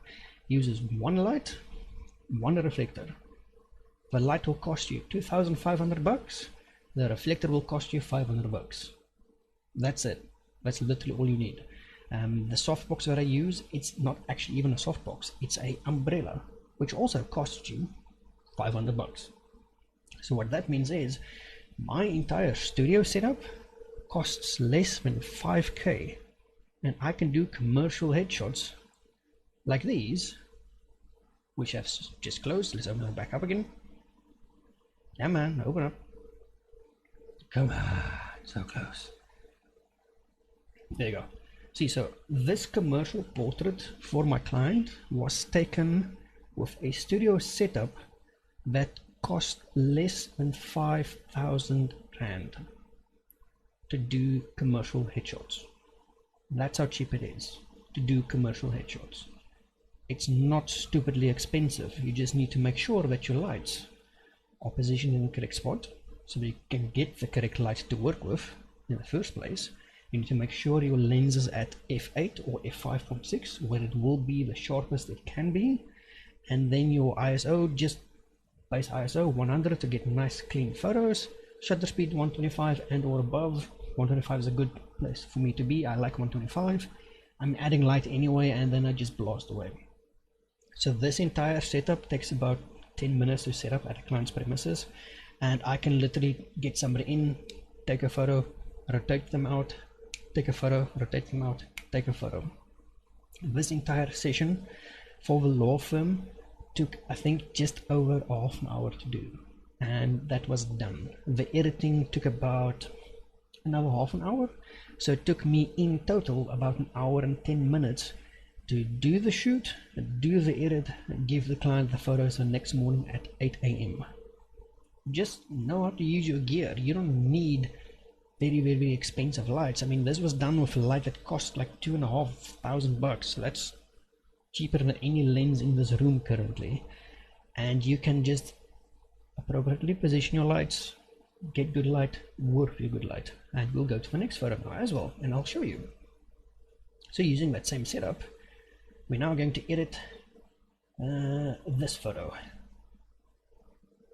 uses one light, one reflector. The light will cost you $2,500. The reflector will cost you $500. That's it. That's literally all you need. The softbox that I use, it's not actually even a softbox. It's a umbrella, which also costs you $500. So what that means is my entire studio setup costs less than 5K, and I can do commercial headshots like these, which have just closed. Let's open it back up again. Yeah, man, open up. Come on, so close. There you go. See, so this commercial portrait for my client was taken with a studio setup that cost less than 5,000 Rand to do commercial headshots. That's how cheap it is to do commercial headshots. It's not stupidly expensive. You just need to make sure that your lights are positioned in the correct spot so that you can get the correct light to work with in the first place. You need to make sure your lens is at f8 or f5.6 where it will be the sharpest it can be, and then your ISO, just base ISO 100 to get nice clean photos. Shutter speed 125 and or above. 125 is a good place for me to be. I like 125. I'm adding light anyway, and then I just blast away. So this entire setup takes about 10 minutes to set up at a client's premises, and I can literally get somebody in, take a photo, rotate them out, take a photo, rotate them out, take a photo. This entire session for the law firm took, I think, just over half an hour to do, and that was done. The editing took about another half an hour, so it took me in total about an hour and 10 minutes to do the shoot, do the edit, and give the client the photos the next morning at 8 a.m. Just know how to use your gear. You don't need very expensive lights. I mean, this was done with a light that cost like $2,500, so that's cheaper than any lens in this room currently, and you can just appropriately position your lights, get good light, work with your good light. And we'll go to the next photo now as well, and I'll show you. So using that same setup, we're now going to edit this photo.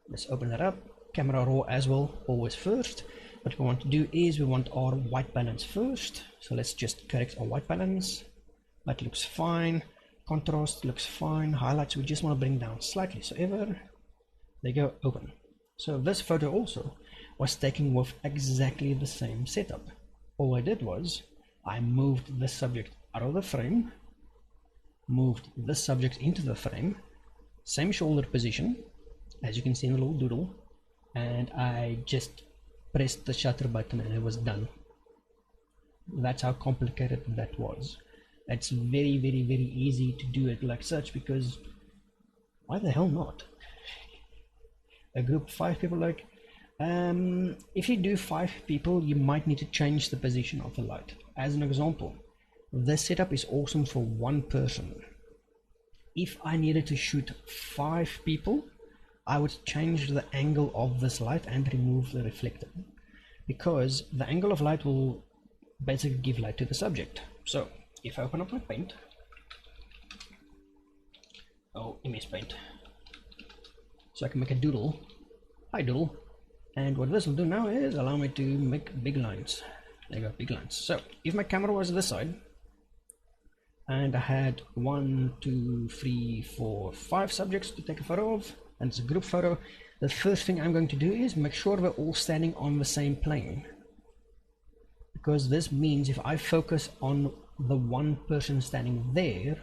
Let's open that up. Camera raw as well, always first. What we want to do is we want our white balance first, so let's just correct our white balance. That looks fine. Contrast looks fine. Highlights we just want to bring down slightly, so ever. There you go, open. So this photo also was taken with exactly the same setup. All I did was I moved this subject out of the frame, moved this subject into the frame, same shoulder position as you can see in the little doodle, and I just pressed the shutter button and it was done. That's how complicated that was. It's very easy to do it like such, because why the hell not? A group of 5 people, like if you do 5 people, you might need to change the position of the light. As an example, this setup is awesome for 1 person. If I needed to shoot 5 people, I would change the angle of this light and remove the reflector, because the angle of light will basically give light to the subject. So if I open up my paint, MS Paint, so I can make a doodle, hi doodle, and what this will do now is allow me to make big lines. There you go, big lines. So if my camera was this side and I had 1, 2, 3, 4, 5 subjects to take a photo of, and it's a group photo, the first thing I'm going to do is make sure we're all standing on the same plane, because this means if I focus on the one person standing there,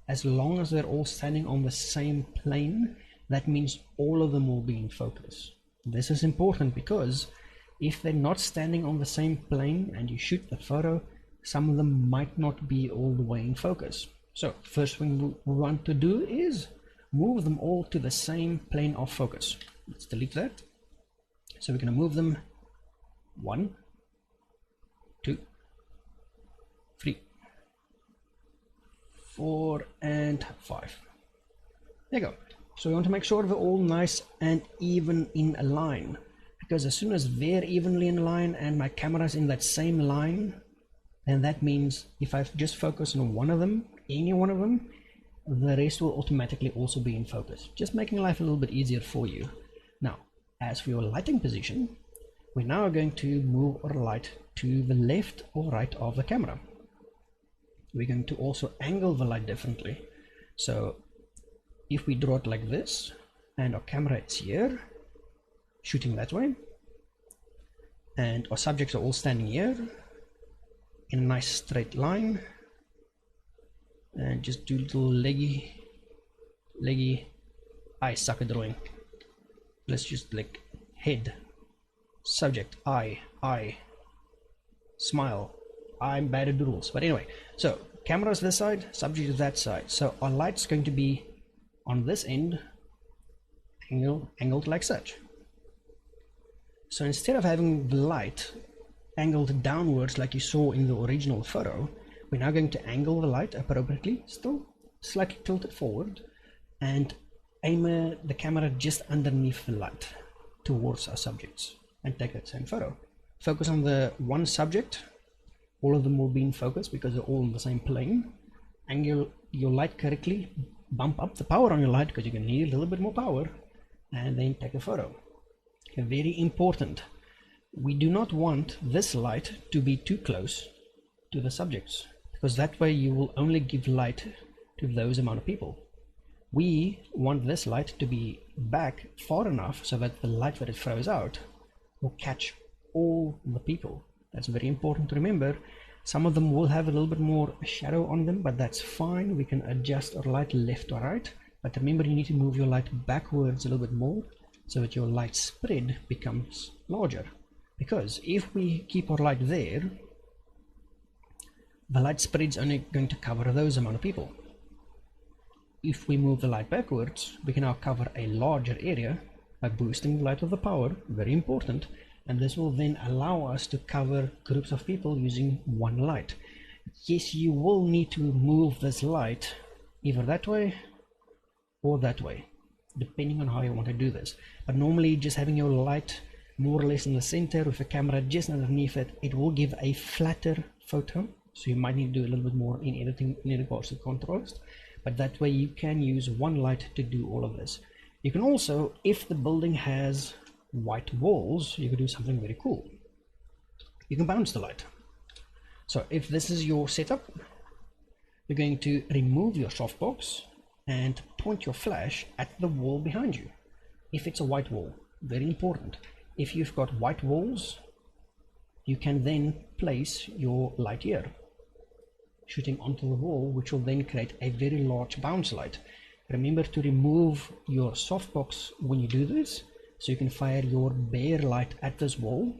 as long as they're all standing on the same plane, that means all of them will be in focus. This is important because if they're not standing on the same plane and you shoot the photo, some of them might not be all the way in focus. So first thing we want to do is move them all to the same plane of focus. Let's delete that. So we're going to move them 1, 2, 3, 4 and 5. There you go. So we want to make sure we're all nice and even in a line, because as soon as they're evenly in line and my camera's in that same line, then that means if I just focus on one of them, any one of them, the rest will automatically also be in focus, just making life a little bit easier for you. Now, as for your lighting position, we're now going to move our light to the left or right of the camera. We're going to also angle the light differently. So if we draw it like this and our camera is here shooting that way and our subjects are all standing here in a nice straight line, and just do little leggy, I suck at drawing. Let's just like head, subject, eye, smile. I'm bad at doodles, but anyway, so camera's this side, subject is that side. So our light's going to be on this end, angled like such. So instead of having the light angled downwards like you saw in the original photo, we're now going to angle the light appropriately, still slightly tilted forward, and aim the camera just underneath the light towards our subjects and take that same photo. Focus on the one subject. All of them will be in focus because they're all on the same plane. Angle your light correctly, bump up the power on your light because you're going to need a little bit more power, and then take a photo. Okay, very important. We do not want this light to be too close to the subjects, because that way you will only give light to those amount of people. We want this light to be back far enough so that the light that it throws out will catch all the people. That's very important to remember. Some of them will have a little bit more shadow on them, but that's fine. We can adjust our light left or right, but remember you need to move your light backwards a little bit more so that your light spread becomes larger. Because if we keep our light there, the light spread's only going to cover those amount of people. If we move the light backwards, we can now cover a larger area by boosting the light of the power, very important, and this will then allow us to cover groups of people using one light. Yes, you will need to move this light either that way or that way, depending on how you want to do this. But normally just having your light more or less in the center with the camera just underneath it, it will give a flatter photo. So you might need to do a little bit more in editing in regards to contrast, but that way you can use one light to do all of this. You can also, if the building has white walls, you can do something very cool. You can bounce the light. So if this is your setup, you're going to remove your softbox and point your flash at the wall behind you. If it's a white wall, very important. If you've got white walls, you can then place your light here, shooting onto the wall, which will then create a very large bounce light. Remember to remove your softbox when you do this, so you can fire your bare light at this wall.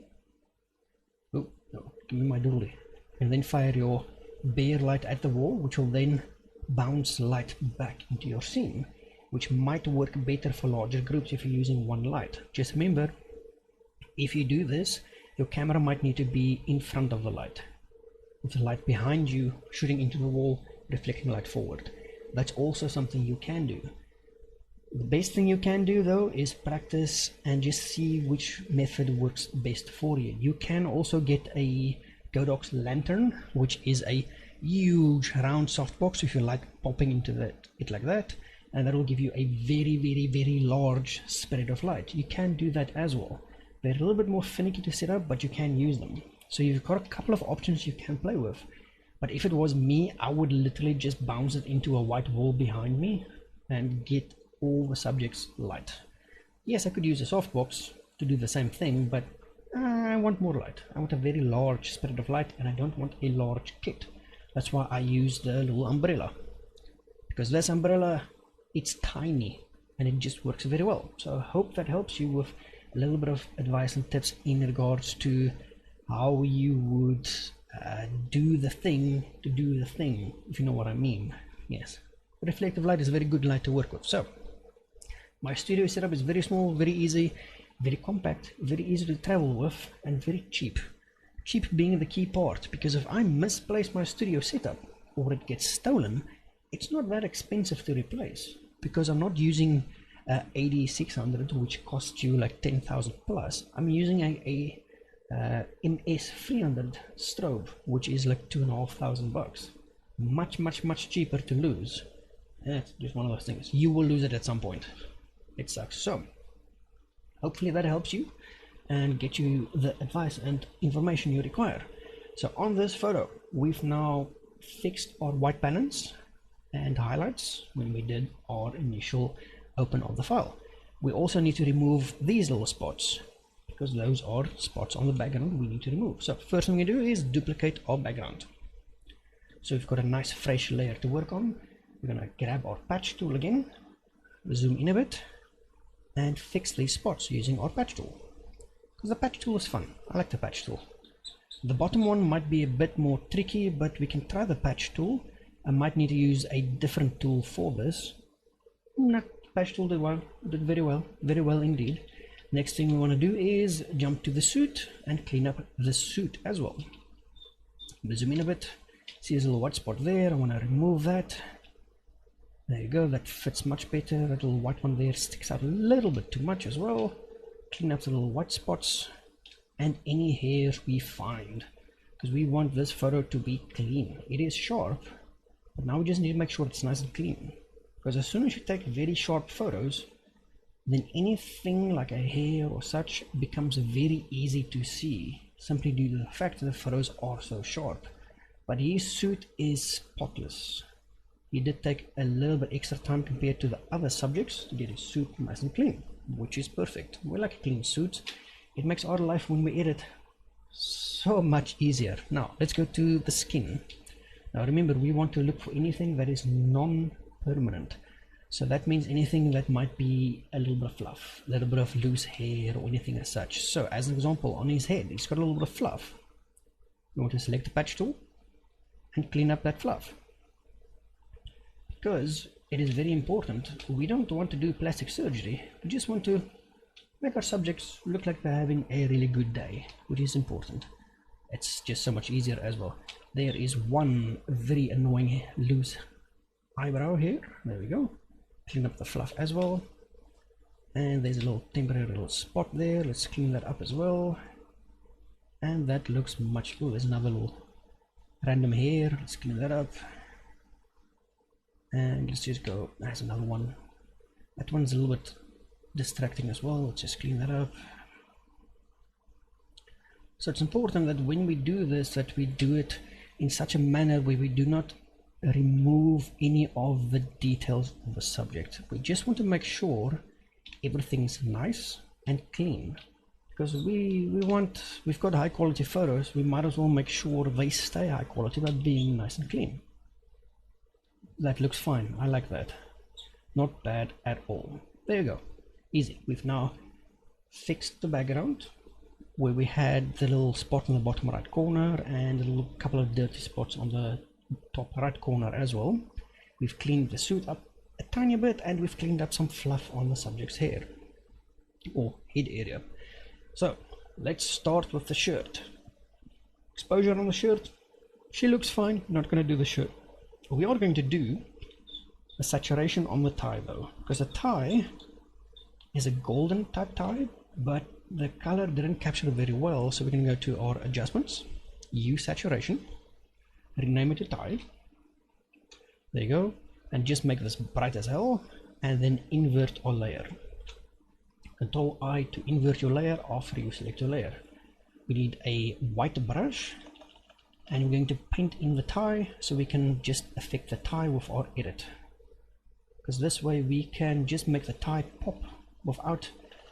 Oh, no, give me my doodly. And then fire your bare light at the wall, which will then bounce light back into your scene, which might work better for larger groups if you're using one light. Just remember, if you do this, your camera might need to be in front of the light, with the light behind you shooting into the wall, reflecting light forward. That's also something you can do. The best thing you can do though is practice and just see which method works best for you. You can also get a Godox lantern, which is a huge round softbox if you like popping into it like that, and that will give you a very large spread of light. You can do that as well. They're a little bit more finicky to set up, but you can use them. So you've got a couple of options you can play with. But if it was me, I would literally just bounce it into a white wall behind me and get all the subjects light. Yes, I could use a softbox to do the same thing, but I want more light. I want a very large spread of light, and I don't want a large kit. That's why I use the little umbrella, because this umbrella, it's tiny and it just works very well. So I hope that helps you with a little bit of advice and tips in regards to how you would do the thing to do the thing, if you know what I mean. Yes, reflective light is a very good light to work with. So my studio setup is very small, very easy, very compact, very easy to travel with, and very cheap. Cheap being the key part, because if I misplace my studio setup or it gets stolen, it's not that expensive to replace, because I'm not using AD600, which costs you like 10,000 plus. I'm using a MS300 strobe, which is like $2,500. Much cheaper to lose. It's just one of those things. You will lose it at some point. It sucks. So hopefully that helps you and get you the advice and information you require. So on this photo, we've now fixed our white balance and highlights when we did our initial open of the file. We also need to remove these little spots, because those are spots on the background we need to remove. So first thing we do is duplicate our background. So we've got a nice fresh layer to work on. We're going to grab our patch tool again, zoom in a bit, and fix these spots using our patch tool, because the patch tool is fun. I like the patch tool. The bottom one might be a bit more tricky, but we can try the patch tool. I might need to use a different tool for this. No, patch tool did very well indeed. Next thing we want to do is jump to the suit and clean up the suit as well. Zoom in a bit, see there's a little white spot there. I want to remove that. There you go, that fits much better. That little white one there sticks out a little bit too much as well. Clean up the little white spots and any hairs we find, because we want this photo to be clean. It is sharp, but now we just need to make sure it's nice and clean, because as soon as you take very sharp photos, then anything like a hair or such becomes very easy to see, simply due to the fact that the photos are so sharp. But his suit is spotless. He did take a little bit extra time compared to the other subjects to get his suit nice and clean, which is perfect. We like a clean suit. It makes our life when we edit so much easier. Now let's go to the skin. Now remember, we want to look for anything that is non-permanent. So that means anything that might be a little bit of fluff, a little bit of loose hair or anything as such. So as an example, on his head, he's got a little bit of fluff. You want to select the patch tool and clean up that fluff, because it is very important. We don't want to do plastic surgery. We just want to make our subjects look like they're having a really good day, which is important. It's just so much easier as well. There is one very annoying loose eyebrow here. There we go. Clean up the fluff as well. And there's a little temporary little spot there. Let's clean that up as well. And that looks much cool. There's another little random hair. Let's clean that up. And let's just go. There's another one. That one's a little bit distracting as well. Let's just clean that up. So it's important that when we do this, that we do it in such a manner where we do not remove any of the details of the subject. We just want to make sure everything's nice and clean, because we've got high quality photos. We might as well make sure they stay high quality by being nice and clean. That looks fine. I like that. Not bad at all. There you go. Easy. We've now fixed the background where we had the little spot in the bottom right corner and a little couple of dirty spots on the top right corner as well. We've cleaned the suit up a tiny bit, and we've cleaned up some fluff on the subject's hair or head area. So let's start with the shirt. Exposure on the shirt, she looks fine. Not going to do the shirt. What we are going to do the saturation on the tie though, because the tie is a golden type tie, but the color didn't capture it very well, so we're going to go to our adjustments, use saturation, rename it to tie. There you go, and just make this bright as hell, and then invert our layer. Control I to invert your layer after you select your layer. We need a white brush, and we're going to paint in the tie so we can just affect the tie with our edit, because this way we can just make the tie pop without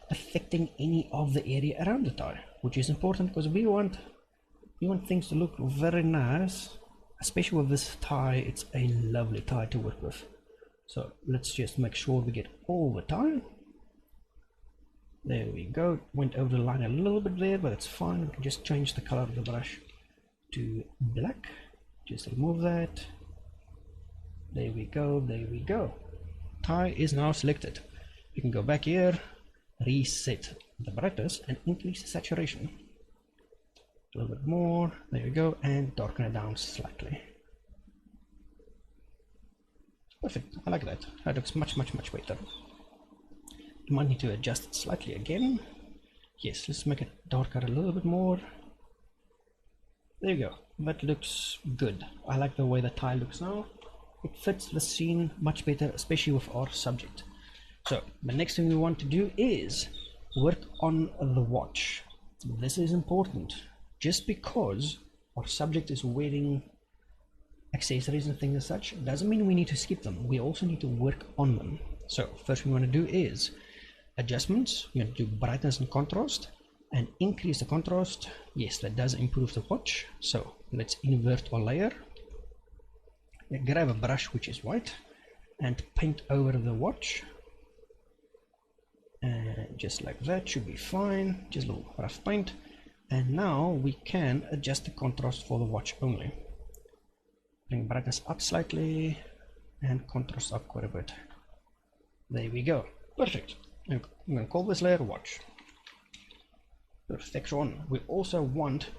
affecting any of the area around the tie, which is important because we want things to look very nice, especially with this tie. It's a lovely tie to work with. So let's just make sure we get all the tie. There we go. Went over the line a little bit there, but it's fine. We can just change the color of the brush to black. Just remove that. There we go, there we go. Tie is now selected. You can go back here, reset the brightness and increase the saturation a little bit more. There we go, and darken it down slightly. Perfect. I like that. That looks much better. You might need to adjust it slightly again. Yes, let's make it darker a little bit more. There you go. That looks good. I like the way the tie looks now. It fits the scene much better, especially with our subject. So the next thing we want to do is work on the watch. This is important. Just because our subject is wearing accessories and things as such doesn't mean we need to skip them. We also need to work on them. So first we want to do is adjustments. We're going to do brightness and contrast and increase the contrast. Yes, that does improve the watch. So let's invert our layer. Grab a brush which is white and paint over the watch, and just like that should be fine. Just a little rough paint, and now we can adjust the contrast for the watch only. Bring brightness up slightly and contrast up quite a bit. There we go. Perfect. I'm going to call this layer watch. Perfection. We also want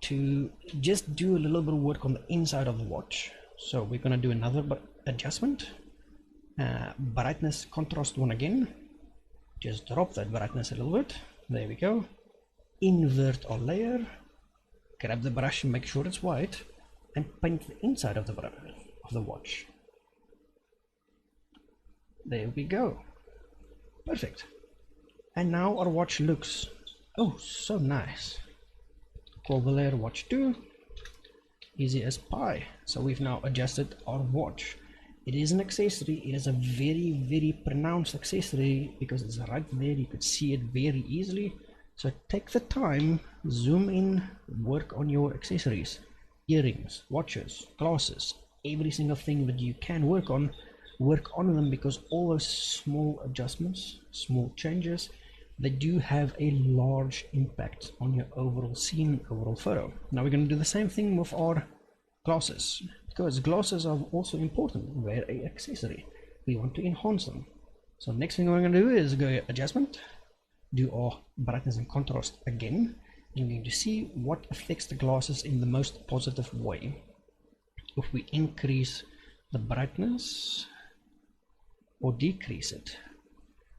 to just do a little bit of work on the inside of the watch. So we're going to do another adjustment, brightness contrast one again. Just drop that brightness a little bit. There we go. Invert our layer, grab the brush and make sure it's white, and paint the inside of the watch. There we go. Perfect. And now our watch looks so nice. Call the layer watch 2. Easy as pie. So we've now adjusted our watch. It is an accessory. It is a very pronounced accessory because it's right there. You could see it very easily. So take the time, zoom in, work on your accessories, earrings, watches, glasses, every single thing that you can work on them, because all those small adjustments, small changes, they do have a large impact on your overall scene, overall photo. Now we're going to do the same thing with our glasses, because glasses are also important. They're an accessory. We want to enhance them. So next thing we're going to do is go adjustment, do our brightness and contrast again, and we're going to see what affects the glasses in the most positive way. If we increase the brightness or decrease it.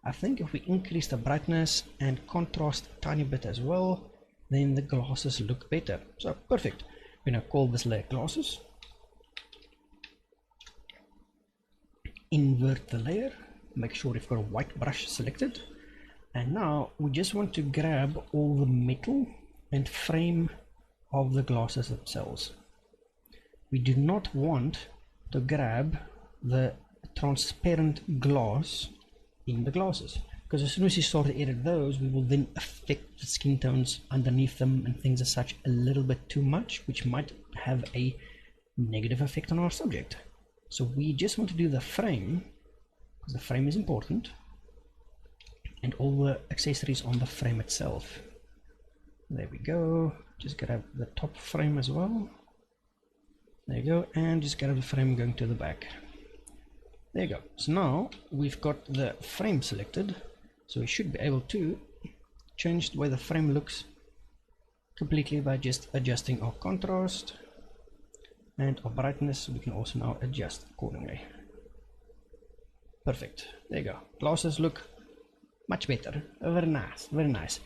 I think if we increase the brightness and contrast a tiny bit as well, then the glasses look better. So perfect. We're going to call this layer glasses. Invert the layer. Make sure you've got a white brush selected. And now we just want to grab all the metal and frame of the glasses themselves. We do not want to grab the transparent glass in the glasses, because as soon as you start to edit those, we will then affect the skin tones underneath them and things as such a little bit too much, which might have a negative effect on our subject. So we just want to do the frame, because the frame is important, and all the accessories on the frame itself. There we go. Just grab the top frame as well. There you go, and just grab the frame going to the back. There you go. So now we've got the frame selected, so we should be able to change the way the frame looks completely by just adjusting our contrast and our brightness. We can also now adjust accordingly. Perfect. There you go. Glasses look much better. Very nice, very nice.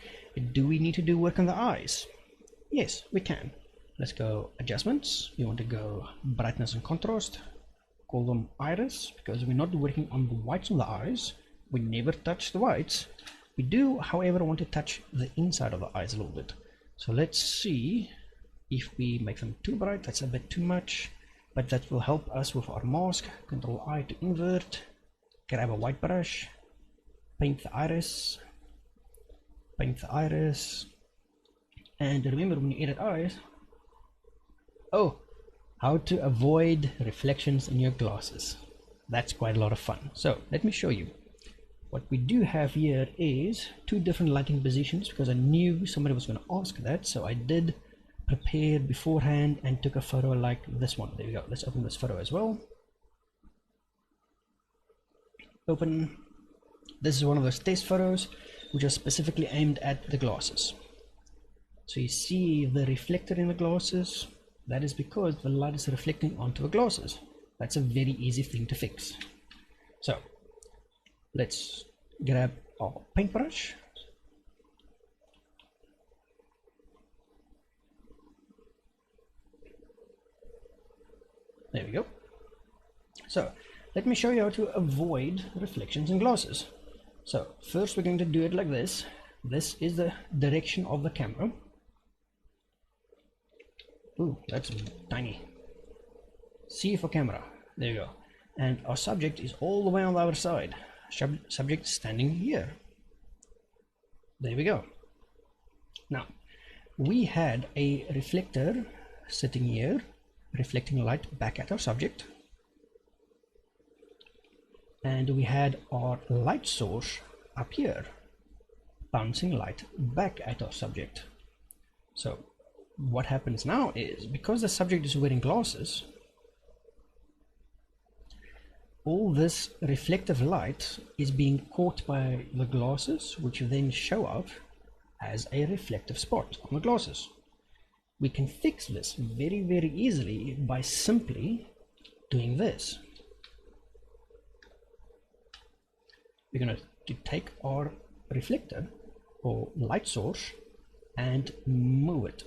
Do we need to do work on the eyes? Yes, we can. Let's go adjustments. We want to go brightness and contrast. Call them iris, because we're not working on the whites of the eyes. We never touch the whites. We do, however, want to touch the inside of the eyes a little bit. So let's see if we make them too bright. That's a bit too much, but that will help us with our mask. Control I to invert. Grab a white brush. Paint the iris. Paint the iris. And remember, when you edit eyes, how to avoid reflections in your glasses. That's quite a lot of fun. So let me show you. What we do have here is two different lighting positions, because I knew somebody was going to ask that. So I did prepare beforehand and took a photo like this one. There we go. Let's open this photo as well. Open. This is one of those test photos which are specifically aimed at the glasses. So you see the reflector in the glasses. That is because the light is reflecting onto the glasses. That's a very easy thing to fix. So let's grab our paintbrush. There we go. So let me show you how to avoid reflections in glasses. So first we're going to do it like this. This is the direction of the camera. Ooh, that's tiny. C for camera. There you go. And our subject is all the way on the other side. Subject standing here. There we go. Now, we had a reflector sitting here, reflecting light back at our subject. And we had our light source up here, bouncing light back at our subject. So what happens now is, because the subject is wearing glasses, all this reflective light is being caught by the glasses, which then show up as a reflective spot on the glasses. We can fix this very, very easily by simply doing this. We're going to take our reflector or light source and move it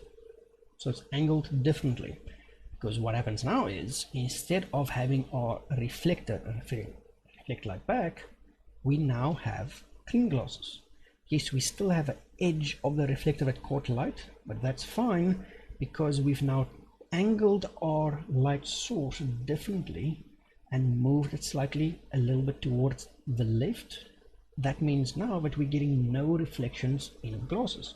so it's angled differently. Because what happens now is, instead of having our reflector reflect light back, we now have clean glasses. Yes, we still have an edge of the reflector that caught light, but that's fine because we've now angled our light source differently and moved it slightly a little bit towards the left. That means now that we're getting no reflections in the glasses.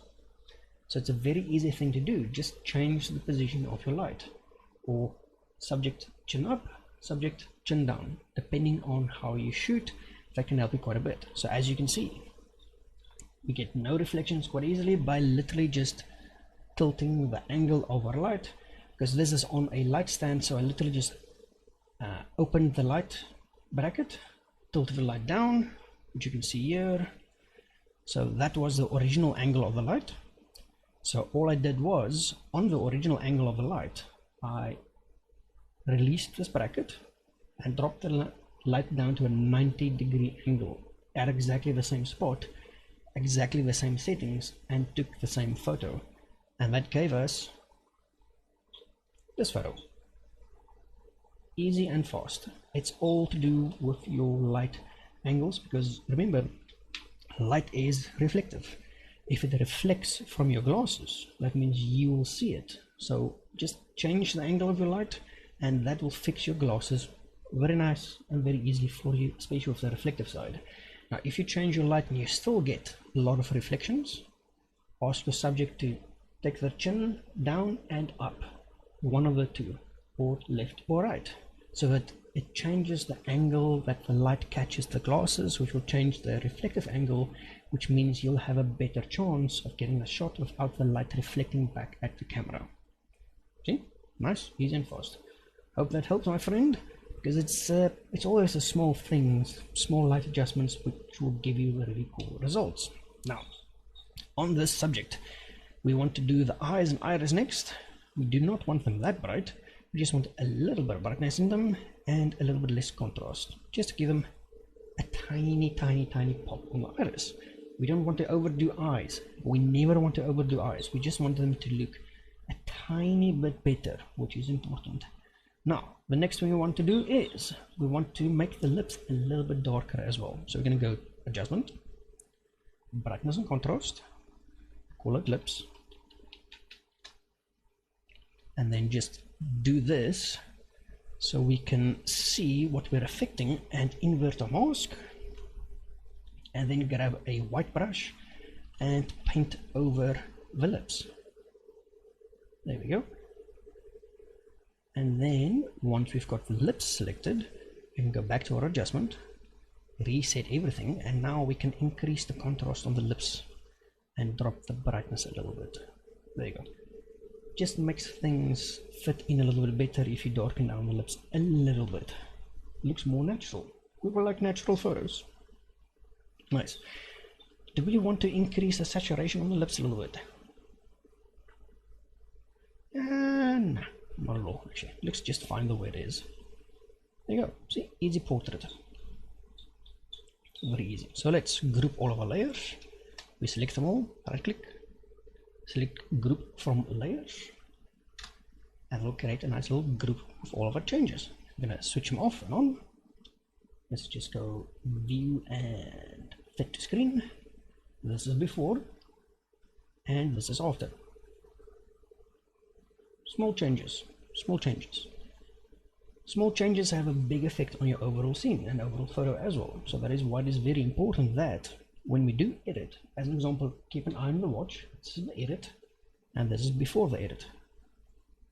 So it's a very easy thing to do. Just change the position of your light, or subject chin up, subject chin down, depending on how you shoot. That can help you quite a bit. So as you can see, we get no reflections quite easily by literally just tilting the angle of our light, because this is on a light stand. So I literally just opened the light bracket, tilted the light down, which you can see here. So that was the original angle of the light. So all I did was, on the original angle of the light, I released this bracket and dropped the light down to a 90-degree angle at exactly the same spot, exactly the same settings, and took the same photo. And that gave us this photo. Easy and fast. It's all to do with your light angles, because remember, light is reflective. If it reflects from your glasses, that means you will see it. So just change the angle of your light and that will fix your glasses very nice and very easily for you, especially with the reflective side. Now if you change your light and you still get a lot of reflections, ask the subject to take their chin down and up, one of the two, or left or right, so that it changes the angle that the light catches the glasses, which will change the reflective angle, which means you'll have a better chance of getting a shot without the light reflecting back at the camera. See? Nice, easy and fast. Hope that helps, my friend, because it's always the small things, small light adjustments, which will give you really cool results. Now, on this subject, we want to do the eyes and iris next. We do not want them that bright. We just want a little bit of brightness in them and a little bit less contrast, just to give them a tiny pop on the iris. We don't want to overdo eyes. We never want to overdo eyes. We just want them to look a tiny bit better, which is important. Now, the next thing we want to do is we want to make the lips a little bit darker as well. So we're going to go adjustment, brightness and contrast, call it lips, and then just do this so we can see what we're affecting, and invert our mask, and then grab a white brush and paint over the lips. There we go. And then once we've got the lips selected, we can go back to our adjustment, reset everything, and now we can increase the contrast on the lips and drop the brightness a little bit. There you go. Just makes things fit in a little bit better if you darken down the lips a little bit. Looks more natural. People like natural photos. Nice. Do we want to increase the saturation on the lips a little bit? No, not at all actually. Looks just fine the way it is. There you go. See, easy portrait. Very easy. So let's group all of our layers. We select them all, right click, select group from layers, and we'll create a nice little group of all of our changes. I'm going to switch them off and on. Let's just go view and fit to screen. This is before and this is after. Small changes, small changes. Small changes have a big effect on your overall scene and overall photo as well. So that is why it is very important that when we do edit, as an example, keep an eye on the watch. This is the edit and this is before the edit.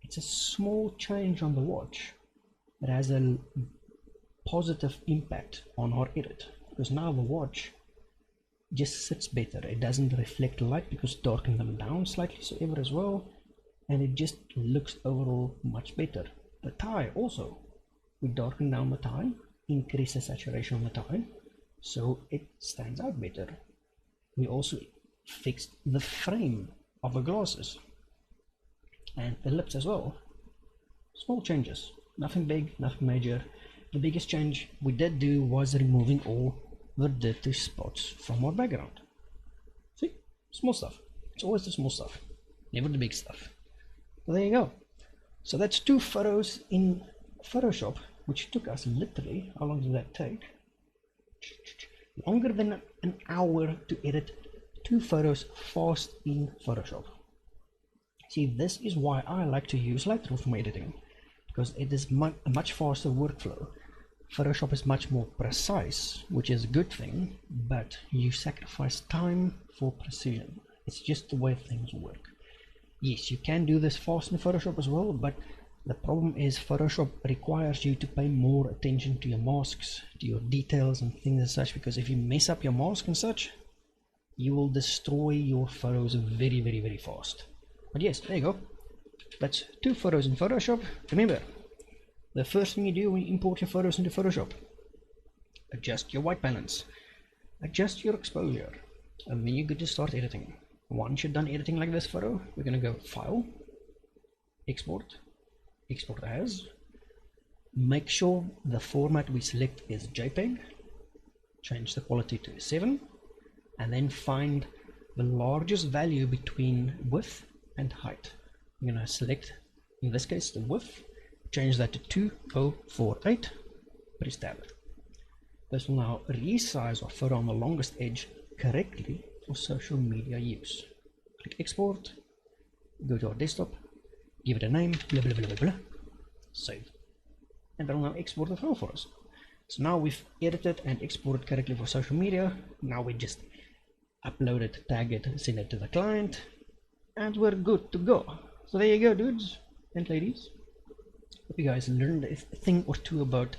It's a small change on the watch that has a positive impact on our edit, because now the watch just sits better. It doesn't reflect light because darken them down slightly so ever as well, and it just looks overall much better. The tie also, we darken down the tie, increase the saturation on the tie, so it stands out better. We also fixed the frame of the glasses and the lips as well. Small changes, nothing big, nothing major. The biggest change we did do was removing all the dirty spots from our background. See, small stuff. It's always the small stuff, never the big stuff. So there you go. So that's 2 photos in Photoshop, which took us literally, how long did that take? Longer than an hour to edit 2 photos fast in Photoshop. See, this is why I like to use Lightroom for my editing, because it is a much faster workflow. Photoshop is much more precise, which is a good thing, but you sacrifice time for precision. It's just the way things work. Yes, you can do this fast in Photoshop as well, but the problem is Photoshop requires you to pay more attention to your masks, to your details and things as such, because if you mess up your mask and such, you will destroy your photos very, very, very fast. But yes, there you go. That's 2 photos in Photoshop. Remember, the first thing you do when you import your photos into Photoshop, adjust your white balance, adjust your exposure, and then you're good to start editing. Once you're done editing like this photo, we're going to go File, Export, Export As. Make sure the format we select is JPEG. Change the quality to 7, and then find the largest value between width and height. I'm going to select, in this case, the width. Change that to 2048. Press Tab. This will now resize our photo on the longest edge correctly for social media use. Click Export, go to our desktop, give it a name, blah blah blah blah blah, save, and that will now export the file for us. So now we've edited and exported correctly for social media. Now we just upload it, tag it, send it to the client, and we're good to go. So there you go, dudes and ladies. Hope you guys learned a thing or two about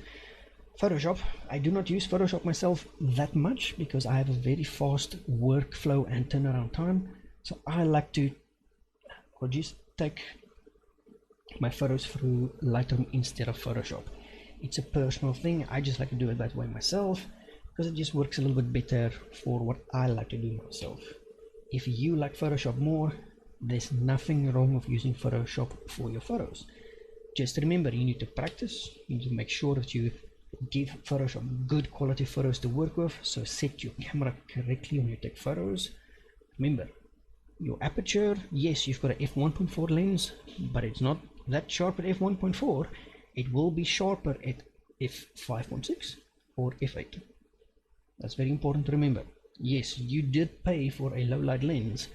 Photoshop. I do not use Photoshop myself that much because I have a very fast workflow and turnaround time. So I like to just take my photos through Lightroom instead of Photoshop. It's a personal thing. I just like to do it that way myself because it just works a little bit better for what I like to do myself. If you like Photoshop more, there's nothing wrong with using Photoshop for your photos. Just remember, you need to practice. You need to make sure that you give Photoshop good quality photos to work with. So set your camera correctly when you take photos. Remember, your aperture, yes, you've got a f1.4 lens, but it's not that sharp at f1.4. It will be sharper at f5.6 or f8. That's very important to remember. Yes, you did pay for a low light lens,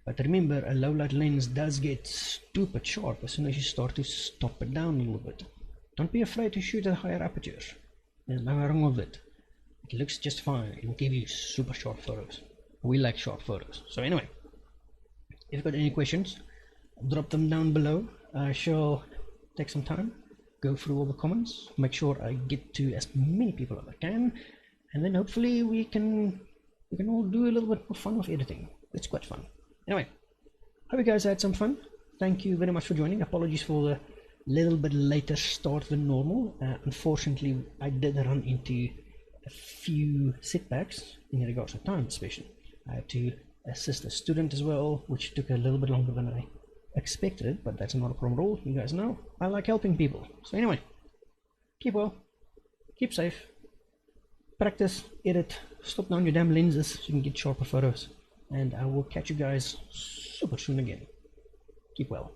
but remember, a low light lens does get stupid sharp as soon as you start to stop it down a little bit. Don't be afraid to shoot at higher apertures. There's nothing wrong with it. It looks just fine. It will give you super sharp photos. We like sharp photos. So anyway, if you've got any questions, drop them down below. I shall take some time, go through all the comments, make sure I get to as many people as I can, and then hopefully we can all do a little bit more fun with editing. It's quite fun. Anyway, hope you guys had some fun. Thank you very much for joining. Apologies for the little bit later start than normal. Unfortunately, I did run into a few setbacks in regards to time, especially. I had to assist a student as well, which took a little bit longer than I expected, but that's not a problem at all. You guys know I like helping people. So anyway, keep well, keep safe, practice, edit, stop down your damn lenses so you can get sharper photos, and I will catch you guys super soon again. Keep well.